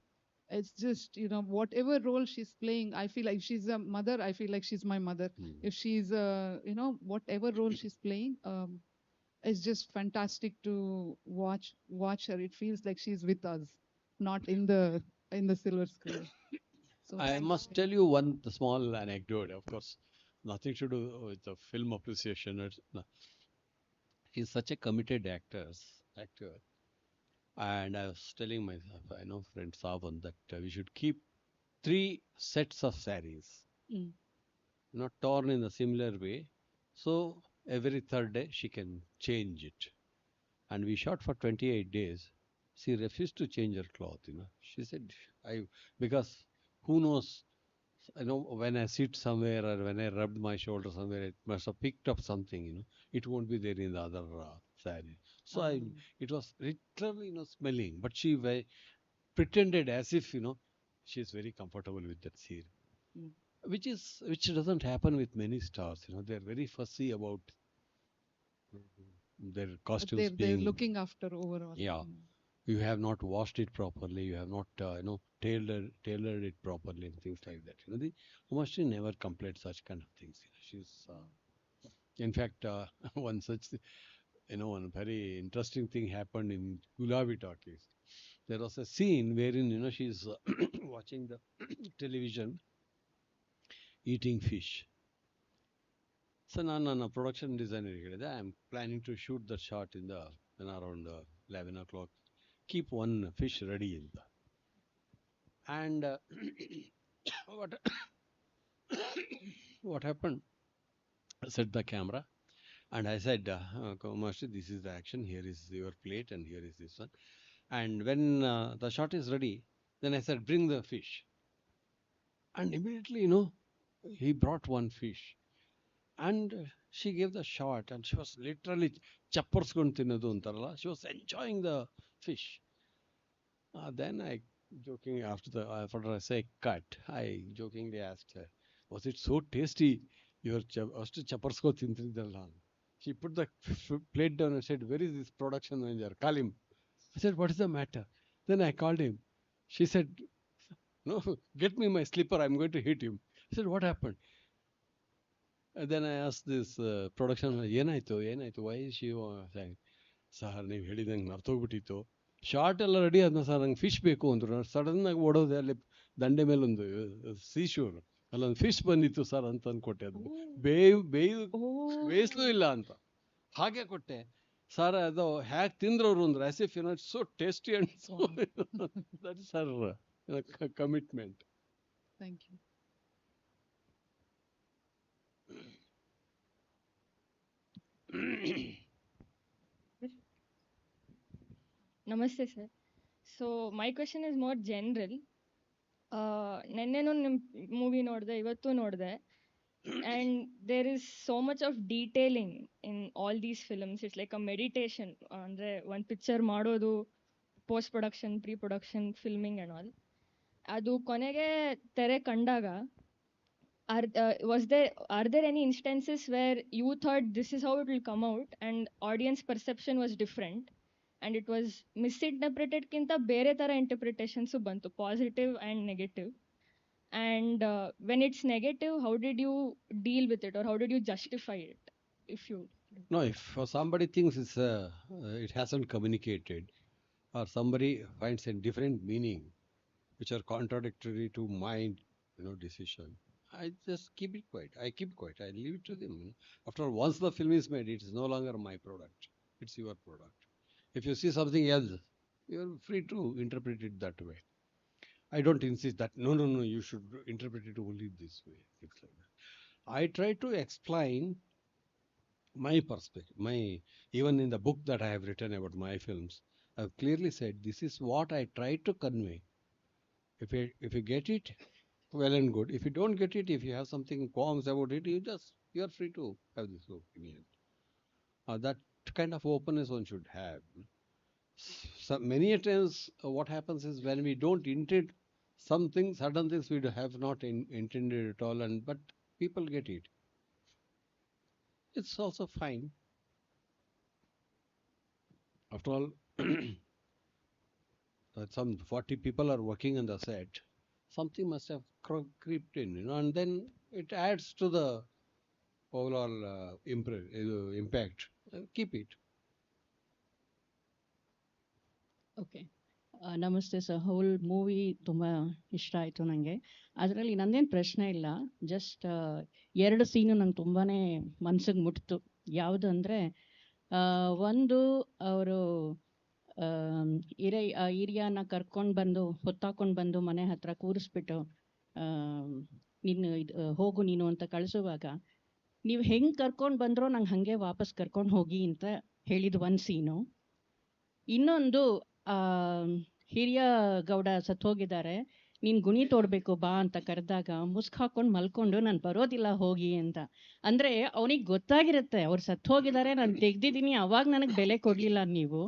S5: It's just whatever role she's playing, I feel like she's a mother. I feel like she's my mother. If she's whatever role she's playing, it's just fantastic to watch her. It feels like she's with us, not in the silver screen. So
S2: I
S5: thanks.
S2: must tell you one small anecdote. Of course, nothing to do with the film appreciation. No. He's such a committed actor. And I was telling my, I know friend Savan, that we should keep 3 sets of saris,
S5: Mm.
S2: not torn in a similar way. So every third day she can change it. And we shot for 28 days. She refused to change her cloth. She said, because who knows, when I sit somewhere or when I rubbed my shoulder somewhere, it must have picked up something. It won't be there in the other saree. So it was literally, smelling, but she pretended as if, she's very comfortable with that scene,
S5: Mm.
S2: which doesn't happen with many stars. They're very fussy about their costumes
S5: They're
S2: being,
S5: looking after overall.
S2: yeah, you have not washed it properly, you have not tailored it properly and things like that. The Umashri never complained such kind of things. She's in fact, one such one very interesting thing happened in Gulabi Talkies. There was a scene wherein she's watching the television, eating fish. So ನನ್ನ production designer ಹೇಳಿದೆ, I am planning to shoot the shot in around 11 o'clock. Keep one fish ready in the. And what what happened? I set the camera and I said, Master, this is the action. Here is your plate and here is this one. And when the shot is ready, then I said, bring the fish. And immediately, he brought one fish. And she gave the shot and she was literally chapparsಕೊಂಡು ತಿನ್ನೋದು ಅಂತಾರಲ್ಲ. She was enjoying the fish. Then I jokingly, after I say cut, I jokingly asked her, was it so tasty? You're ಅಷ್ಟು ಚಪ್ಪರ್ಸ್ಕೊ ತಿಂತಿದ್ದಲ್ಲ. She put the plate down and said, where is this production manager? Call him. I said, what is the matter? Then I called him. She said, no, get me my slipper. I'm going to hit him. I said, what happened? And then I asked this production manager, ಏನಾಯ್ತು? Why is she saying, sir ನೀವು ಹೇಳಿದಂಗೆ ಮರ್ತೋಗ್ಬಿಟ್ಟಿತ್ತು, short ಎಲ್ಲ ready ಆದ್ನ sir, ನಂಗೆ fish ಬೇಕು ಅಂದರು. Sudden ಆಗಿ ಓಡೋದೆ, ಅಲ್ಲಿ ದಂಡೆ ಮೇಲೆ ಒಂದು ಸೀಶೂರ್ ಅಲ್ಲೊಂದು ಫಿಶ್ ಬಂದಿತ್ತು ಸರ್ ಅಂತ ಅಂದ್ಕೊಟ್ಟೆ. ಅದು ಬೇಯಿಸ್ಲೂ ಇಲ್ಲ ಅಂತ ಹಾಗೆ ಕೊಟ್ಟೆ ಸರ್. ಅದು ಹ್ಯಾಕ್ ತಿಂದ್ರವ್ರು ಅಂದ್ರೆ as if it's so tasty and so that is Har commitment.
S5: Thank you.
S6: Namaste, sir. So my question is more general. ನೆನ್ನೆನೂ ನಿಮ್ಮ ಮೂವಿ ನೋಡಿದೆ, ಇವತ್ತು ನೋಡಿದೆ, and there is so much of detailing in all these films. It's like a meditation. ಅಂದರೆ ಒಂದು picture ಮಾಡೋದು, post production, pre production, filming and all. ಅದು ಕೊನೆಗೆ ತೆರೆ ಕಂಡಾಗ are there any instances where you thought this is how it will come out and audience perception was different and it was misinterpreted kinta bere tara interpretations bantu, positive and negative? And when it's negative, how did you deal with it or how did you justify it? If you
S2: No, if somebody thinks it hasn't communicated, or somebody finds a different meaning which are contradictory to my decision, I just keep it quiet. I keep quiet. I leave it to them. After all, once the film is made, it is no longer my product. It's your product. If you see something else, you're free to interpret it that way. I don't insist that no, you should interpret it only this way, things like that. I try to explain my perspective, my even in the book that I have written about my films, I've clearly said this is what I try to convey. If you get it, well and good. If you don't get it, if you have something qualms about it, you are free to have this opinion. That kind of openness one should have. So many a times, what happens is when we don't intend something, certain things we have not intended at all, and but people get it. It's also fine. After all, some 40 people are working on the set. Something must have creeped in, and then it adds to the overall impact. Keep it.
S7: Okay ನಮಸ್ತೆ sir. Hole movie ತುಂಬ ಇಷ್ಟ ಆಯಿತು ನನಗೆ. ಅದರಲ್ಲಿ ನಂದೇನು ಪ್ರಶ್ನೆ ಇಲ್ಲ, just ಎರಡು ಸೀನು ನಂಗೆ ತುಂಬಾ ಮನ್ಸಿಗೆ ಮುಟ್ತು. ಯಾವುದಂದರೆ, ಒಂದು ಅವರು ಹಿರಿಯನ ಕರ್ಕೊಂಡು ಬಂದು ಹೊತ್ತಾಕೊಂಡು ಬಂದು ಮನೆ ಹತ್ರ ಕೂರಿಸ್ಬಿಟ್ಟು ನೀನು ಹೋಗು ನೀನು ಅಂತ ಕಳಿಸುವಾಗ, ನೀವು ಹೆಂಗೆ ಕರ್ಕೊಂಡು ಬಂದ್ರೋ ನಂಗೆ ಹಾಗೆ ವಾಪಸ್ ಕರ್ಕೊಂಡು ಹೋಗಿ ಅಂತ ಹೇಳಿದ ಒಂದು ಸೀನು. ಇನ್ನೊಂದು ಹಿರಿಯ ಗೌಡ ಸತ್ತೋಗಿದ್ದಾರೆ, ನೀನು ಗುಣಿ ತೋಡಬೇಕು ಬಾ ಅಂತ ಕರೆದಾಗ ಮುಸ್ಕ್ ಹಾಕೊಂಡು ಮಲ್ಕೊಂಡು ನಾನು ಬರೋದಿಲ್ಲ ಹೋಗಿ ಅಂತ. ಅಂದರೆ ಅವನಿಗೆ ಗೊತ್ತಾಗಿರುತ್ತೆ ಅವ್ರು ಸತ್ತೋಗಿದ್ದಾರೆ, ನಾನು ತೆಗ್ದಿದ್ದೀನಿ, ಅವಾಗ ನನಗೆ ಬೆಲೆ ಕೊಡಲಿಲ್ಲ ನೀವು,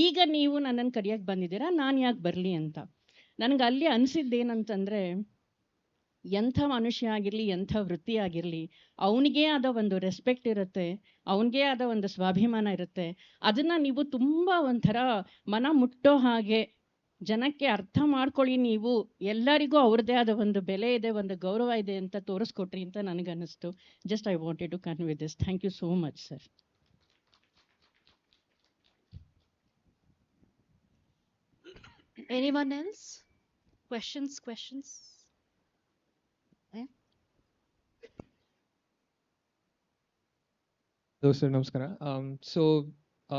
S7: ಈಗ ನೀವು ನನ್ನನ್ನು ಕರೆಯೋಕ್ಕೆ ಬಂದಿದ್ದೀರಾ, ನಾನು ಯಾಕೆ ಬರಲಿ ಅಂತ. ನನಗೆ ಅಲ್ಲಿ ಅನಿಸಿದ್ದೇನಂತಂದರೆ, ಎಂಥ ಮನುಷ್ಯ ಆಗಿರಲಿ, ಎಂಥ ವೃತ್ತಿ ಆಗಿರಲಿ, ಅವನಿಗೇ ಆದ ಒಂದು ರೆಸ್ಪೆಕ್ಟ್ ಇರುತ್ತೆ, ಅವನಿಗೇ ಆದ ಒಂದು ಸ್ವಾಭಿಮಾನ ಇರುತ್ತೆ. ಅದನ್ನು ನೀವು ತುಂಬ ಒಂಥರ ಮನ ಮುಟ್ಟೋ ಹಾಗೆ ಜನಕ್ಕೆ ಅರ್ಥ ಮಾಡ್ಕೊಳ್ಳಿ, ನೀವು ಎಲ್ಲರಿಗೂ ಅವ್ರದ್ದೇ ಆದ ಒಂದು ಬೆಲೆ ಇದೆ, ಒಂದು ಗೌರವ ಇದೆ ಅಂತ ತೋರಿಸ್ಕೊಟ್ರಿ ಅಂತ ನನಗನ್ನಿಸ್ತು. Just I wanted to convey this. Thank you so much sir.
S3: Anyone else? Questions?
S8: Hello, sir. Namaskara.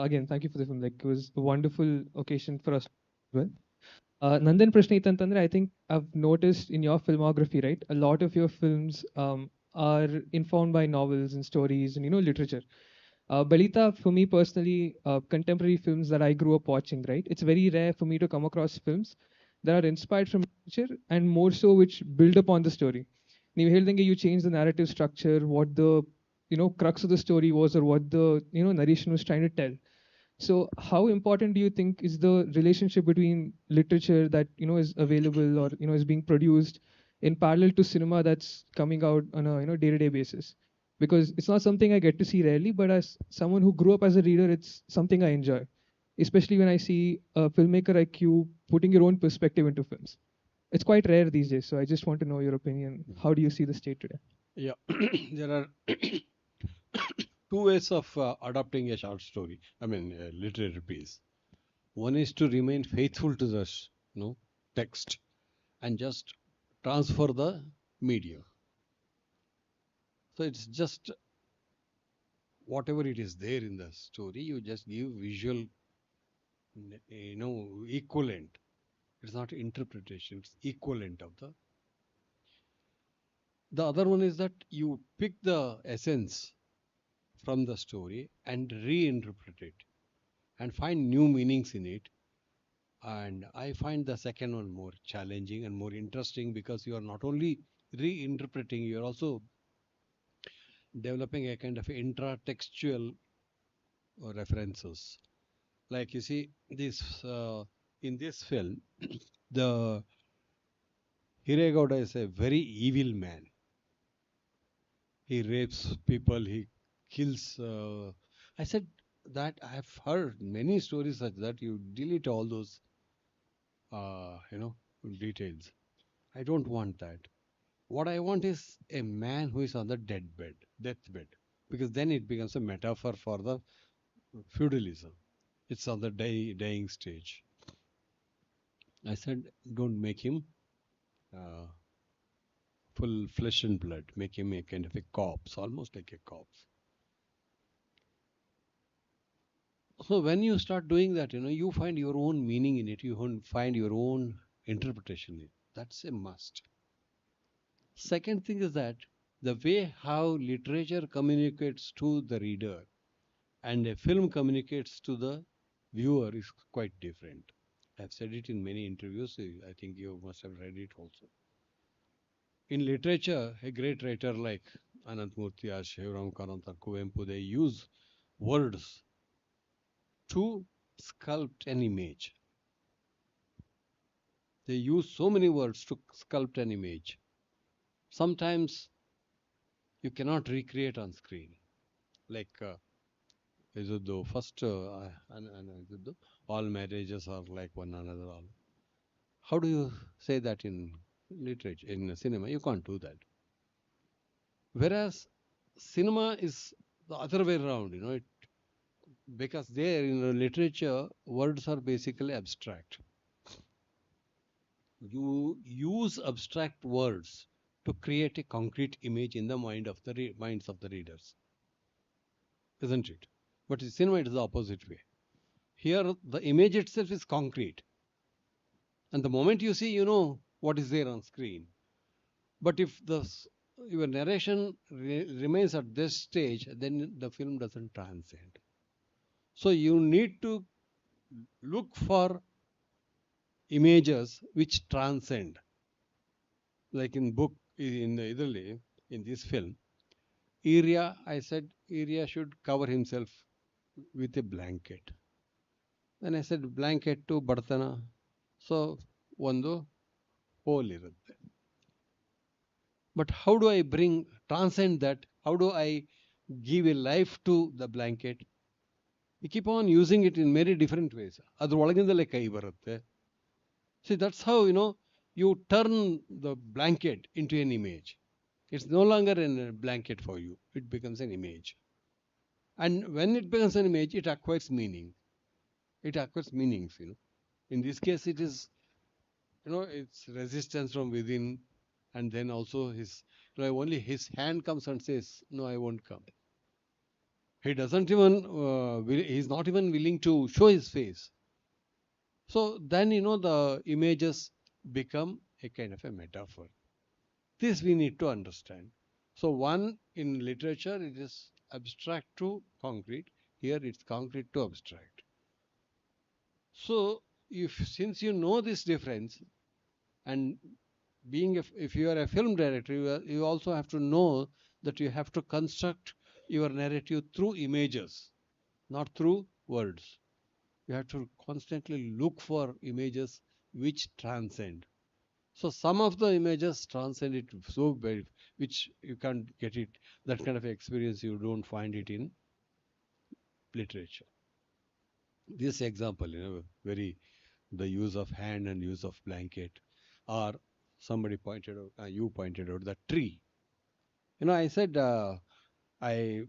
S8: Again, thank you for the film. Like, it was a wonderful occasion for us as well. Nandan Prashna Itantandre, I think I've noticed in your filmography, right? A lot of your films are informed by novels and stories and, literature. Balita, for me personally, contemporary films that I grew up watching, right? It's very rare for me to come across films that are inspired from literature and more so which build upon the story. ನೀವು ಹೇಳ್ದಂಗೆ you change the narrative structure, what the crux of the story was, or what the narration was trying to tell. So how important do you think is the relationship between literature that is available or is being produced in parallel to cinema that's coming out on a day-to-day basis? Because it's not something I get to see rarely, but as someone who grew up as a reader, it's something I enjoy, especially when I see a filmmaker like you putting your own perspective into films. It's quite rare these days, so I just want to know your opinion. How do you see the state today?
S2: Yeah, there are two ways of adapting a short story. I mean, a literary piece. One is to remain faithful to the text and just transfer the medium. So it's just whatever it is there in the story, you just give visual, equivalent. It's not interpretation; it's equivalent of the. The other one is that you pick the essence from the story and reinterpret it and find new meanings in it. And I find the second one more challenging and more interesting because you are not only reinterpreting, you are also developing a kind of intratextual references. Like you see, this in this film, the Hiregauda is a very evil man. He rapes people, he kills. I said that I have heard many stories such that. You delete all those, details. I don't want that. What I want is a man who is on the deathbed, because then it becomes a metaphor for the feudalism. It's on the dying stage. I said, don't make him full flesh and blood. Make him a kind of a corpse, almost like a corpse. So when you start doing that, you find your own meaning in it. You find your own interpretation in it. That's a must. Second thing is that the way how literature communicates to the reader and a film communicates to the viewer is quite different. I've said it in many interviews. I think you must have read it also. In literature, a great writer like Anantmurti, Shivaram Karanta, Kuvempu, they use words to sculpt an image. They use so many words to sculpt an image. Sometimes you cannot recreate on screen. Like Izuddu, first, Izuddu, all marriages are like one another. All. How do you say that in literature, in cinema? You can't do that. Whereas cinema is the other way around, because there in literature, words are basically abstract. You use abstract words to create a concrete image in the minds of the readers, isn't it? But in cinema, it is the opposite way. Here, the image itself is concrete, and the moment you see, you know what is there on screen. But if your narration remains at this stage, then the film doesn't transcend. So you need to look for images which transcend. Like in book, in Italy, in this film, I said Iria should cover himself with a blanket. Then I said blanket to Bartana. So ಒಂದು hole ಇರುತ್ತೆ. But how do I transcend that? How do I give a life to the blanket? You keep on using it in many different ways. ಅದ್ರ ಒಳಗಿಂದಲೇ ಕೈ ಬರುತ್ತೆ. See, that's how, you turn the blanket into an image. It's no longer a blanket for you. It becomes an image. And when it becomes an image, it acquires meaning. It acquires meanings, In this case, it is, it's resistance from within, and then also only his hand comes and says, "No, I won't come." He doesn't even, he's not even willing to show his face. So then, the images become a kind of a metaphor. This we need to understand. So one, in literature, it is abstract to concrete. Here, it's concrete to abstract. So since you know this difference, and if you are a film director, you also have to know that you have to construct your narrative through images, not through words. You have to constantly look for images which transcend. So some of the images transcend it so well, which you can't get it, that kind of experience you don't find it in literature. This example, the use of hand and use of blanket, or somebody pointed out, you pointed out the tree. I said I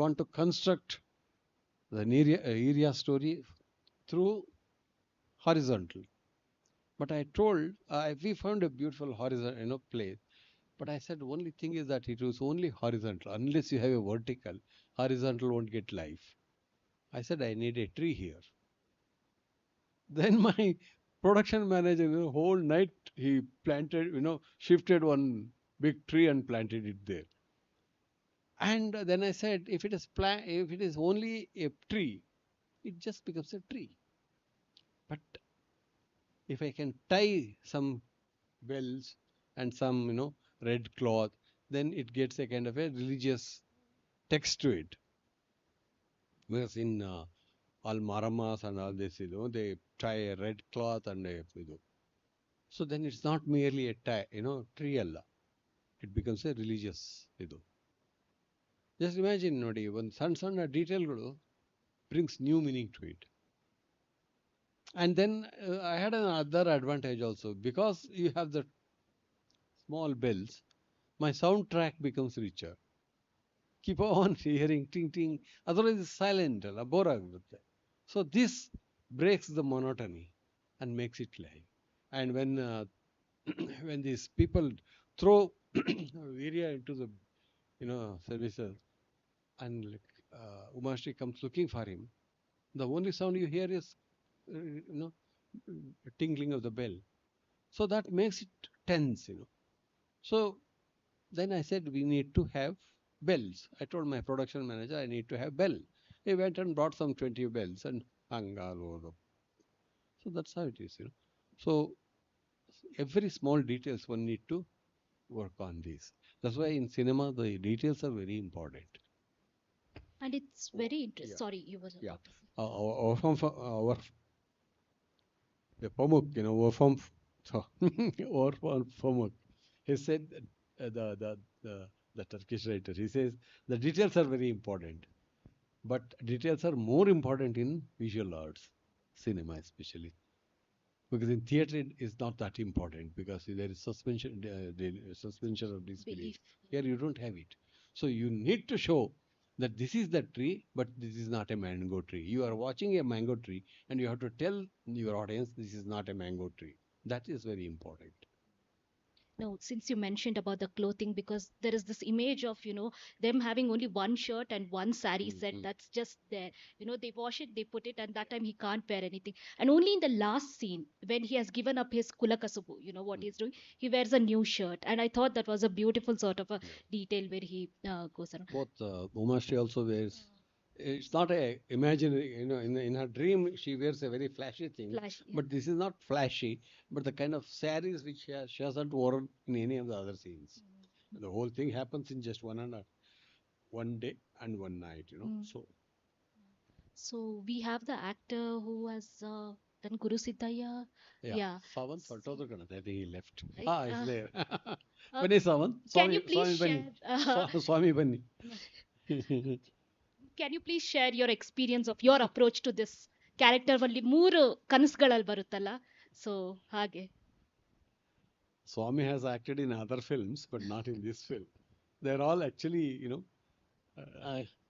S2: want to construct the area story through horizontal. But I told, we found a beautiful horizontal, place. But I said, only thing is that it was only horizontal. Unless you have a vertical, horizontal won't get life. I said, I need a tree here. Then my production manager, whole night he planted, shifted one big tree and planted it there. And then I said, if it is only a tree, it just becomes a tree. But if I can tie some bells and some, red cloth, then it gets a kind of a religious text to it. Because in all maramas and all this, they tie a red cloth and so then it's not merely a tree alla. It becomes a religious just imagine ನೋಡಿ ಒಂದು ಸಣ್ಣ detailಗಳು brings new meaning to it. And then I had another advantage also, because you have the small bells, my soundtrack becomes richer. Keep on hearing ting ting, otherwise it's silent ಅಲ್ಲ, bore ಆಗಿಬಿಡುತ್ತೆ. So this breaks the monotony and makes it live. And when these people throw area into the services, and Umashri comes looking for him, the only sound you hear is, tingling of the bell. So that makes it tense. So then I said, we need to have bells. I told my production manager, I need to have bell. He went and brought some 20 bells and hung all over the. So that's how it is. So every small details one need to work on these. That's why in cinema the details are very important.
S3: And it's very interesting.
S2: Yeah.
S3: Sorry, you were
S2: Yeah.
S3: about to say.
S2: Our the Pamuk, our or Pamuk, he said the Turkish writer. He says the details are very important, but details are more important in visual arts, cinema especially, because in theatre it is not that important because there is suspension of disbelief.
S3: Belief.
S2: Here you don't have it, so you need to show that this is the tree, but this is not a mango tree. You are watching a mango tree, and you have to tell your audience this is not a mango tree. That is very important.
S3: No, since you mentioned about the clothing, because there is this image of, them having only one shirt and one sari set that's just there. They wash it, they put it, and that time he can't wear anything. And only in the last scene, when he has given up his kulakasubu, what he's doing, he wears a new shirt. And I thought that was a beautiful sort of a detail where he goes around.
S2: Both Umashri also wears. It's not a imaginary, in her dream she wears a very flashy thing.
S3: Flash, yeah.
S2: But this is not flashy, but the kind of saris which she hasn't worn in any of the other scenes. The whole thing happens in just one day and one night.
S3: So we have the actor who has done Guru Siddhaya. Yeah.
S2: Savant, I think he left.
S3: Right,
S2: He's there.
S3: uh,
S2: Bani Savant.
S3: Can you please
S2: Swami
S3: share?
S2: Swami Bani.
S3: Can you please share your experience of your approach to this character? ಅಲ್ಲಿ ಮೂರು ಕನಸುಗಳಲ್ಲಿ ಬರುತ್ತಲ್ಲ, so ಹಾಗೆ.
S2: Swami has acted in other films, but not in this film. They're all actually,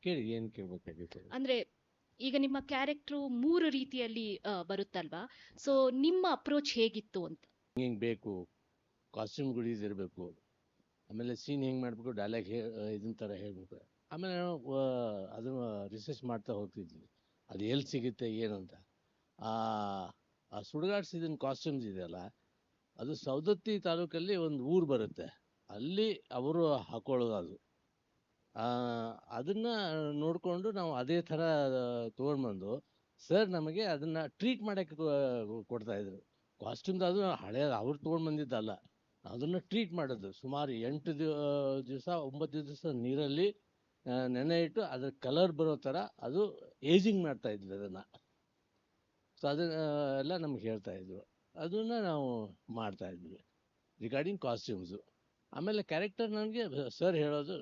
S9: ಕೇಳಿ ಏನು ಕೇಳ್ಬೇಕಾಗಿತ್ತು.
S3: ಅಂದ್ರೆ ಈಗ ನಿಮ್ಮ character ಮೂರು ರೀತಿಯಲ್ಲಿ ಬರುತ್ತಲ್ವಾ, ಸೊ ನಿಮ್ಮ ಅಪ್ರೋಚ್ ಹೇಗಿತ್ತು ಅಂತ.
S9: ಹಿಂಗೆ ಬೇಕು, ಕಾಸ್ಟ್ಯೂಮ್ಗಳು ಇರಬೇಕು, ಆಮೇಲೆ ಸೀನ್ ಹೆಂಗೆ ಮಾಡಬೇಕು, ಡೈಲಾಗ್ ಇದನ್ನ ಥರ ಹೇಳಬೇಕು. ಆಮೇಲೆ ನಾನು ಅದನ್ನು ರಿಸರ್ಚ್ ಮಾಡ್ತಾ ಹೋಗ್ತಿದ್ವಿ, ಅದು ಎಲ್ಲಿ ಸಿಗುತ್ತೆ ಏನಂತ. ಆ ಸುಡುಗಾಡ್ಸಿದ ಕಾಸ್ಟ್ಯೂಮ್ಸ್ ಇದೆಯಲ್ಲ, ಅದು ಸವದತ್ತಿ ತಾಲೂಕಲ್ಲಿ ಒಂದು ಊರು ಬರುತ್ತೆ, ಅಲ್ಲಿ ಅವರು ಹಾಕೊಳ್ಳೋದು ಅದು. ಅದನ್ನು ನೋಡಿಕೊಂಡು ನಾವು ಅದೇ ಥರ ತೊಗೊಂಡ್ಬಂದು ಸರ್ ನಮಗೆ ಅದನ್ನು ಟ್ರೀಟ್ ಮಾಡೋಕ್ಕೆ ಕೊಡ್ತಾಯಿದ್ರು. ಕಾಸ್ಟ್ಯೂಮ್ದು ಅದು ಹಳೆ ಅವ್ರು ತೊಗೊಂಡ್ಬಂದಿದ್ದಲ್ಲ, ಅದನ್ನು ಟ್ರೀಟ್ ಮಾಡೋದು. ಸುಮಾರು 8 ದಿವಸ 9 ದಿವಸ ನೀರಲ್ಲಿ ನೆನೆ ಇಟ್ಟು ಅದ್ರ ಕಲರ್ ಬರೋ ಥರ ಅದು ಏಜಿಂಗ್ ಮಾಡ್ತಾಯಿದ್ವಿ ಅದನ್ನು. ಸೊ ಅದನ್ನು ಎಲ್ಲ ನಮ್ಗೆ ಹೇಳ್ತಾಯಿದ್ರು, ಅದನ್ನು ನಾವು ಮಾಡ್ತಾಯಿದ್ವಿ ರಿಗಾರ್ಡಿಂಗ್ ಕಾಸ್ಟ್ಯೂಮ್ಸು. ಆಮೇಲೆ ಕ್ಯಾರೆಕ್ಟರ್ ನನಗೆ ಸರ್ ಹೇಳೋದು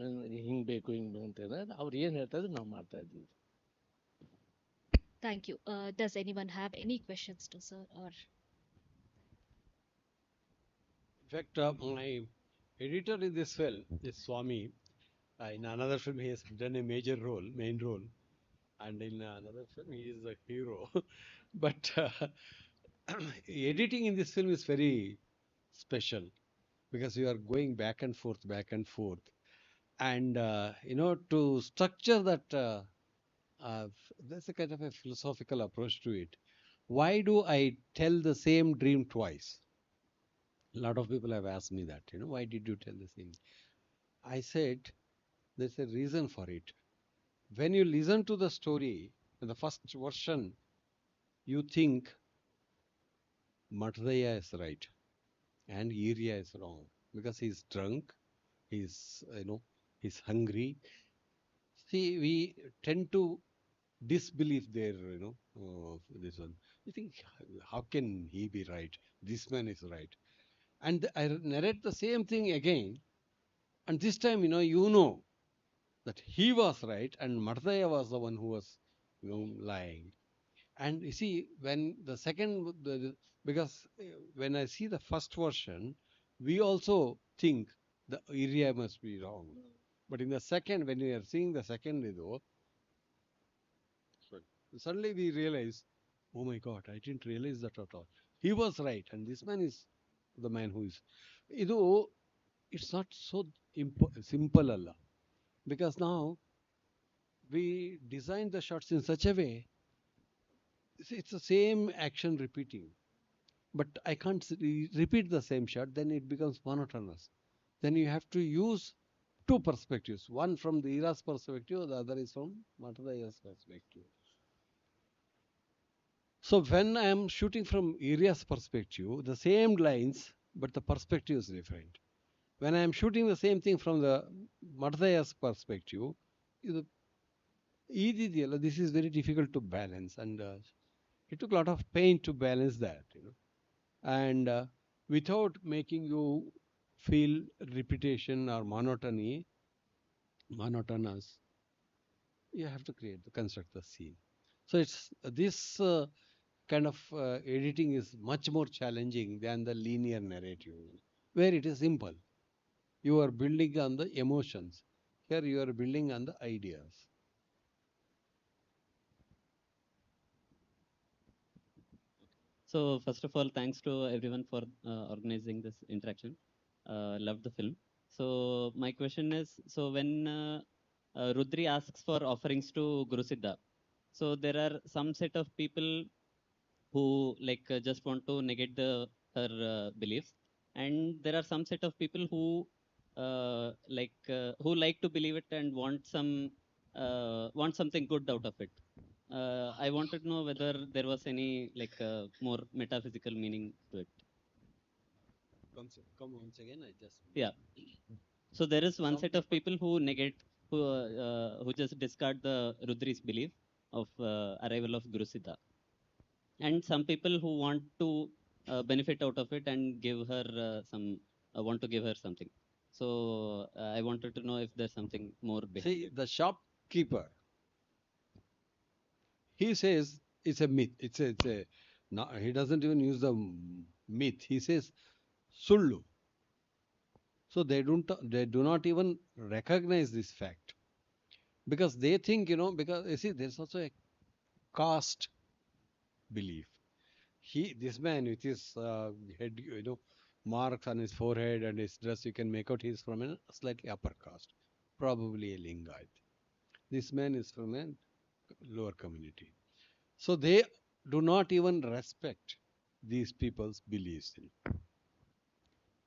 S9: ಹಿಂಗೆ ಬೇಕು ಹಿಂಗೆ ಅಂತ ಹೇಳಿದ್ರೆ ಅವ್ರು ಏನು ಹೇಳ್ತಾಯಿದ್ರು ನಾವು ಮಾಡ್ತಾಯಿದ್ವಿ.
S3: Thank you. Does anyone have any questions to sir are?
S2: In fact, my editor in this film is Swami. In another film, he has done a major role, main role, and in another film, he is a hero. But editing in this film is very special because you are going back and forth, and to structure that. There's a kind of a philosophical approach to it. Why do I tell the same dream twice? A lot of people have asked me that, why did you tell the same? I said, there's a reason for it. When you listen to the story, in the first version, you think Matadaya is right and Iriya is wrong because he's drunk, he's hungry. See, we tend to disbelieve their, this one. You think, how can he be right? This man is right. And I narrate the same thing again. And this time, you know that he was right and Mardaya was the one who was, lying. And you see, when the second, because when I see the first version, we also think the area must be wrong. But in the second, when we are seeing the second video, suddenly we realize, oh my God, I didn't realize that at all. He was right, and this man is the man who is. It's not so simple, Allah. Because now we design the shots in such a way, it's the same action repeating, but I can't repeat the same shot, then it becomes monotonous. Then you have to use two perspectives, one from the era's perspective, the other is from Matadaya's perspective. So when I am shooting from Iria's perspective, the same lines, but the perspective is different. When I am shooting the same thing from the Matadaya's perspective, ಇದು ಇದಿದೆಯಲ್ಲ, this is very difficult to balance, and it took a lot of pain to balance that. And without making you feel repetition or monotonous, you have to construct the scene. So it's this kind of editing is much more challenging than the linear narrative, where it is simple. You are building on the emotions. Here you are building on the ideas.
S10: So first of all, thanks to everyone for organizing this interaction. Love the film. So my question is, so when Rudri asks for offerings to Guru Siddha, so there are some set of people who like just want to negate her beliefs, and there are some set of people who who like to believe it and want something good out of it. I wanted to know whether there was any more metaphysical meaning to it.
S2: Come once again, I just.
S10: Yeah. So there is one set of people who negate, who just discard the Rudri's belief of arrival of Guru Siddha, and some people who want to benefit out of it and give her want to give her something. So I wanted to know if there's something more behind
S2: See,
S10: it.
S2: the shopkeeper, he says it's a myth. It's a no, he doesn't even use the myth. He says Sullu. So they do not even recognize this fact, because they think, because you see, there's also a caste belief. This man with his head, marks on his forehead and his dress, you can make out he's from a slightly upper caste, probably a Lingayat. This man is from a lower community. So they do not even respect these people's beliefs.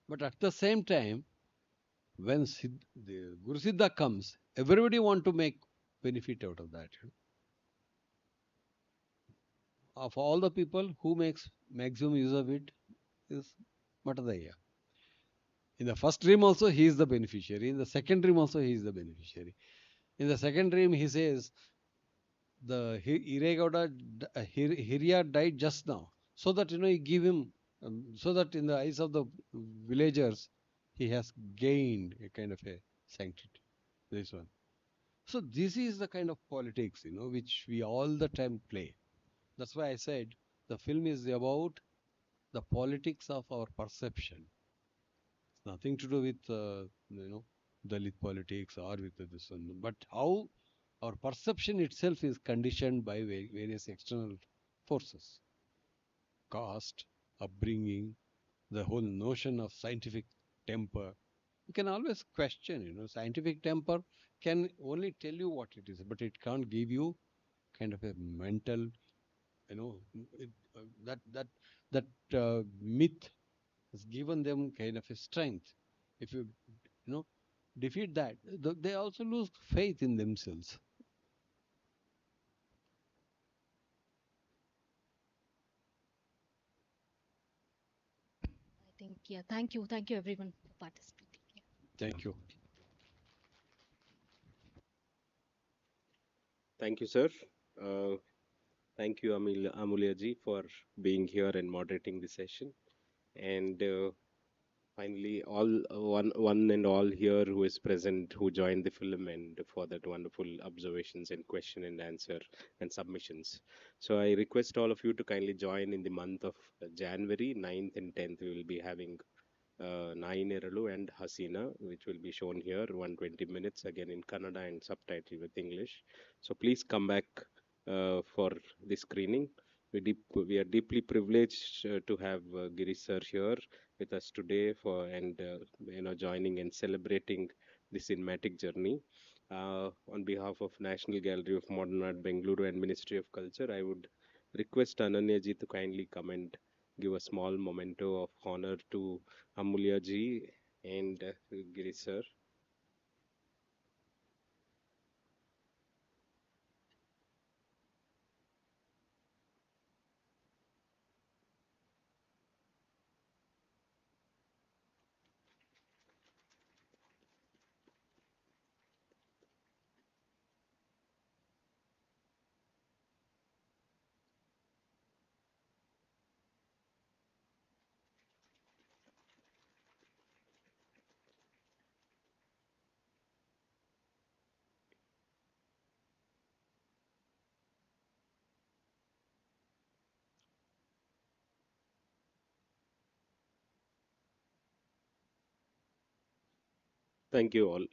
S2: But at the same time, when the Guru Siddha comes, everybody want to make benefit out of that. Of all the people, who makes maximum use of it is Matadaya. In the first dream also, he is the beneficiary. In the second dream also, he is the beneficiary. In the second dream, he says, the Iregauda, Hiria died just now, so that you give him, so that in the eyes of the villagers, he has gained a kind of a sanctity. This one. So this is the kind of politics, which we all the time play. That's why I said the film is about the politics of our perception. It's nothing to do with Dalit politics or with this one, but how our perception itself is conditioned by various external forces, caste, upbringing, the whole notion of scientific temper. You can always question, scientific temper can only tell you what it is, but it can't give you kind of a mental, it, that myth has given them kind of a strength. If you defeat that, they also lose faith in themselves.
S3: I think, yeah, thank you everyone for participating. Yeah.
S2: Thank you.
S1: Thank you, sir. Uh, Thank you, Amulya ji, for being here and moderating the session. And finally, one and all here who is present, who joined the film, and for that wonderful observations and question and answer and submissions. So I request all of you to kindly join in the month of January 9th and 10th. We will be having Naineralu and Hasina, which will be shown here, 120 minutes, again in Kannada and subtitled with English. So please come back for the screening. We are deeply privileged to have Girish sir here with us today for and joining and celebrating the cinematic journey. On behalf of National Gallery of Modern Art, Bengaluru, and Ministry of Culture, I would request Ananya ji to kindly come and give a small memento of honor to Amulya ji and Girish sir. Thank you all.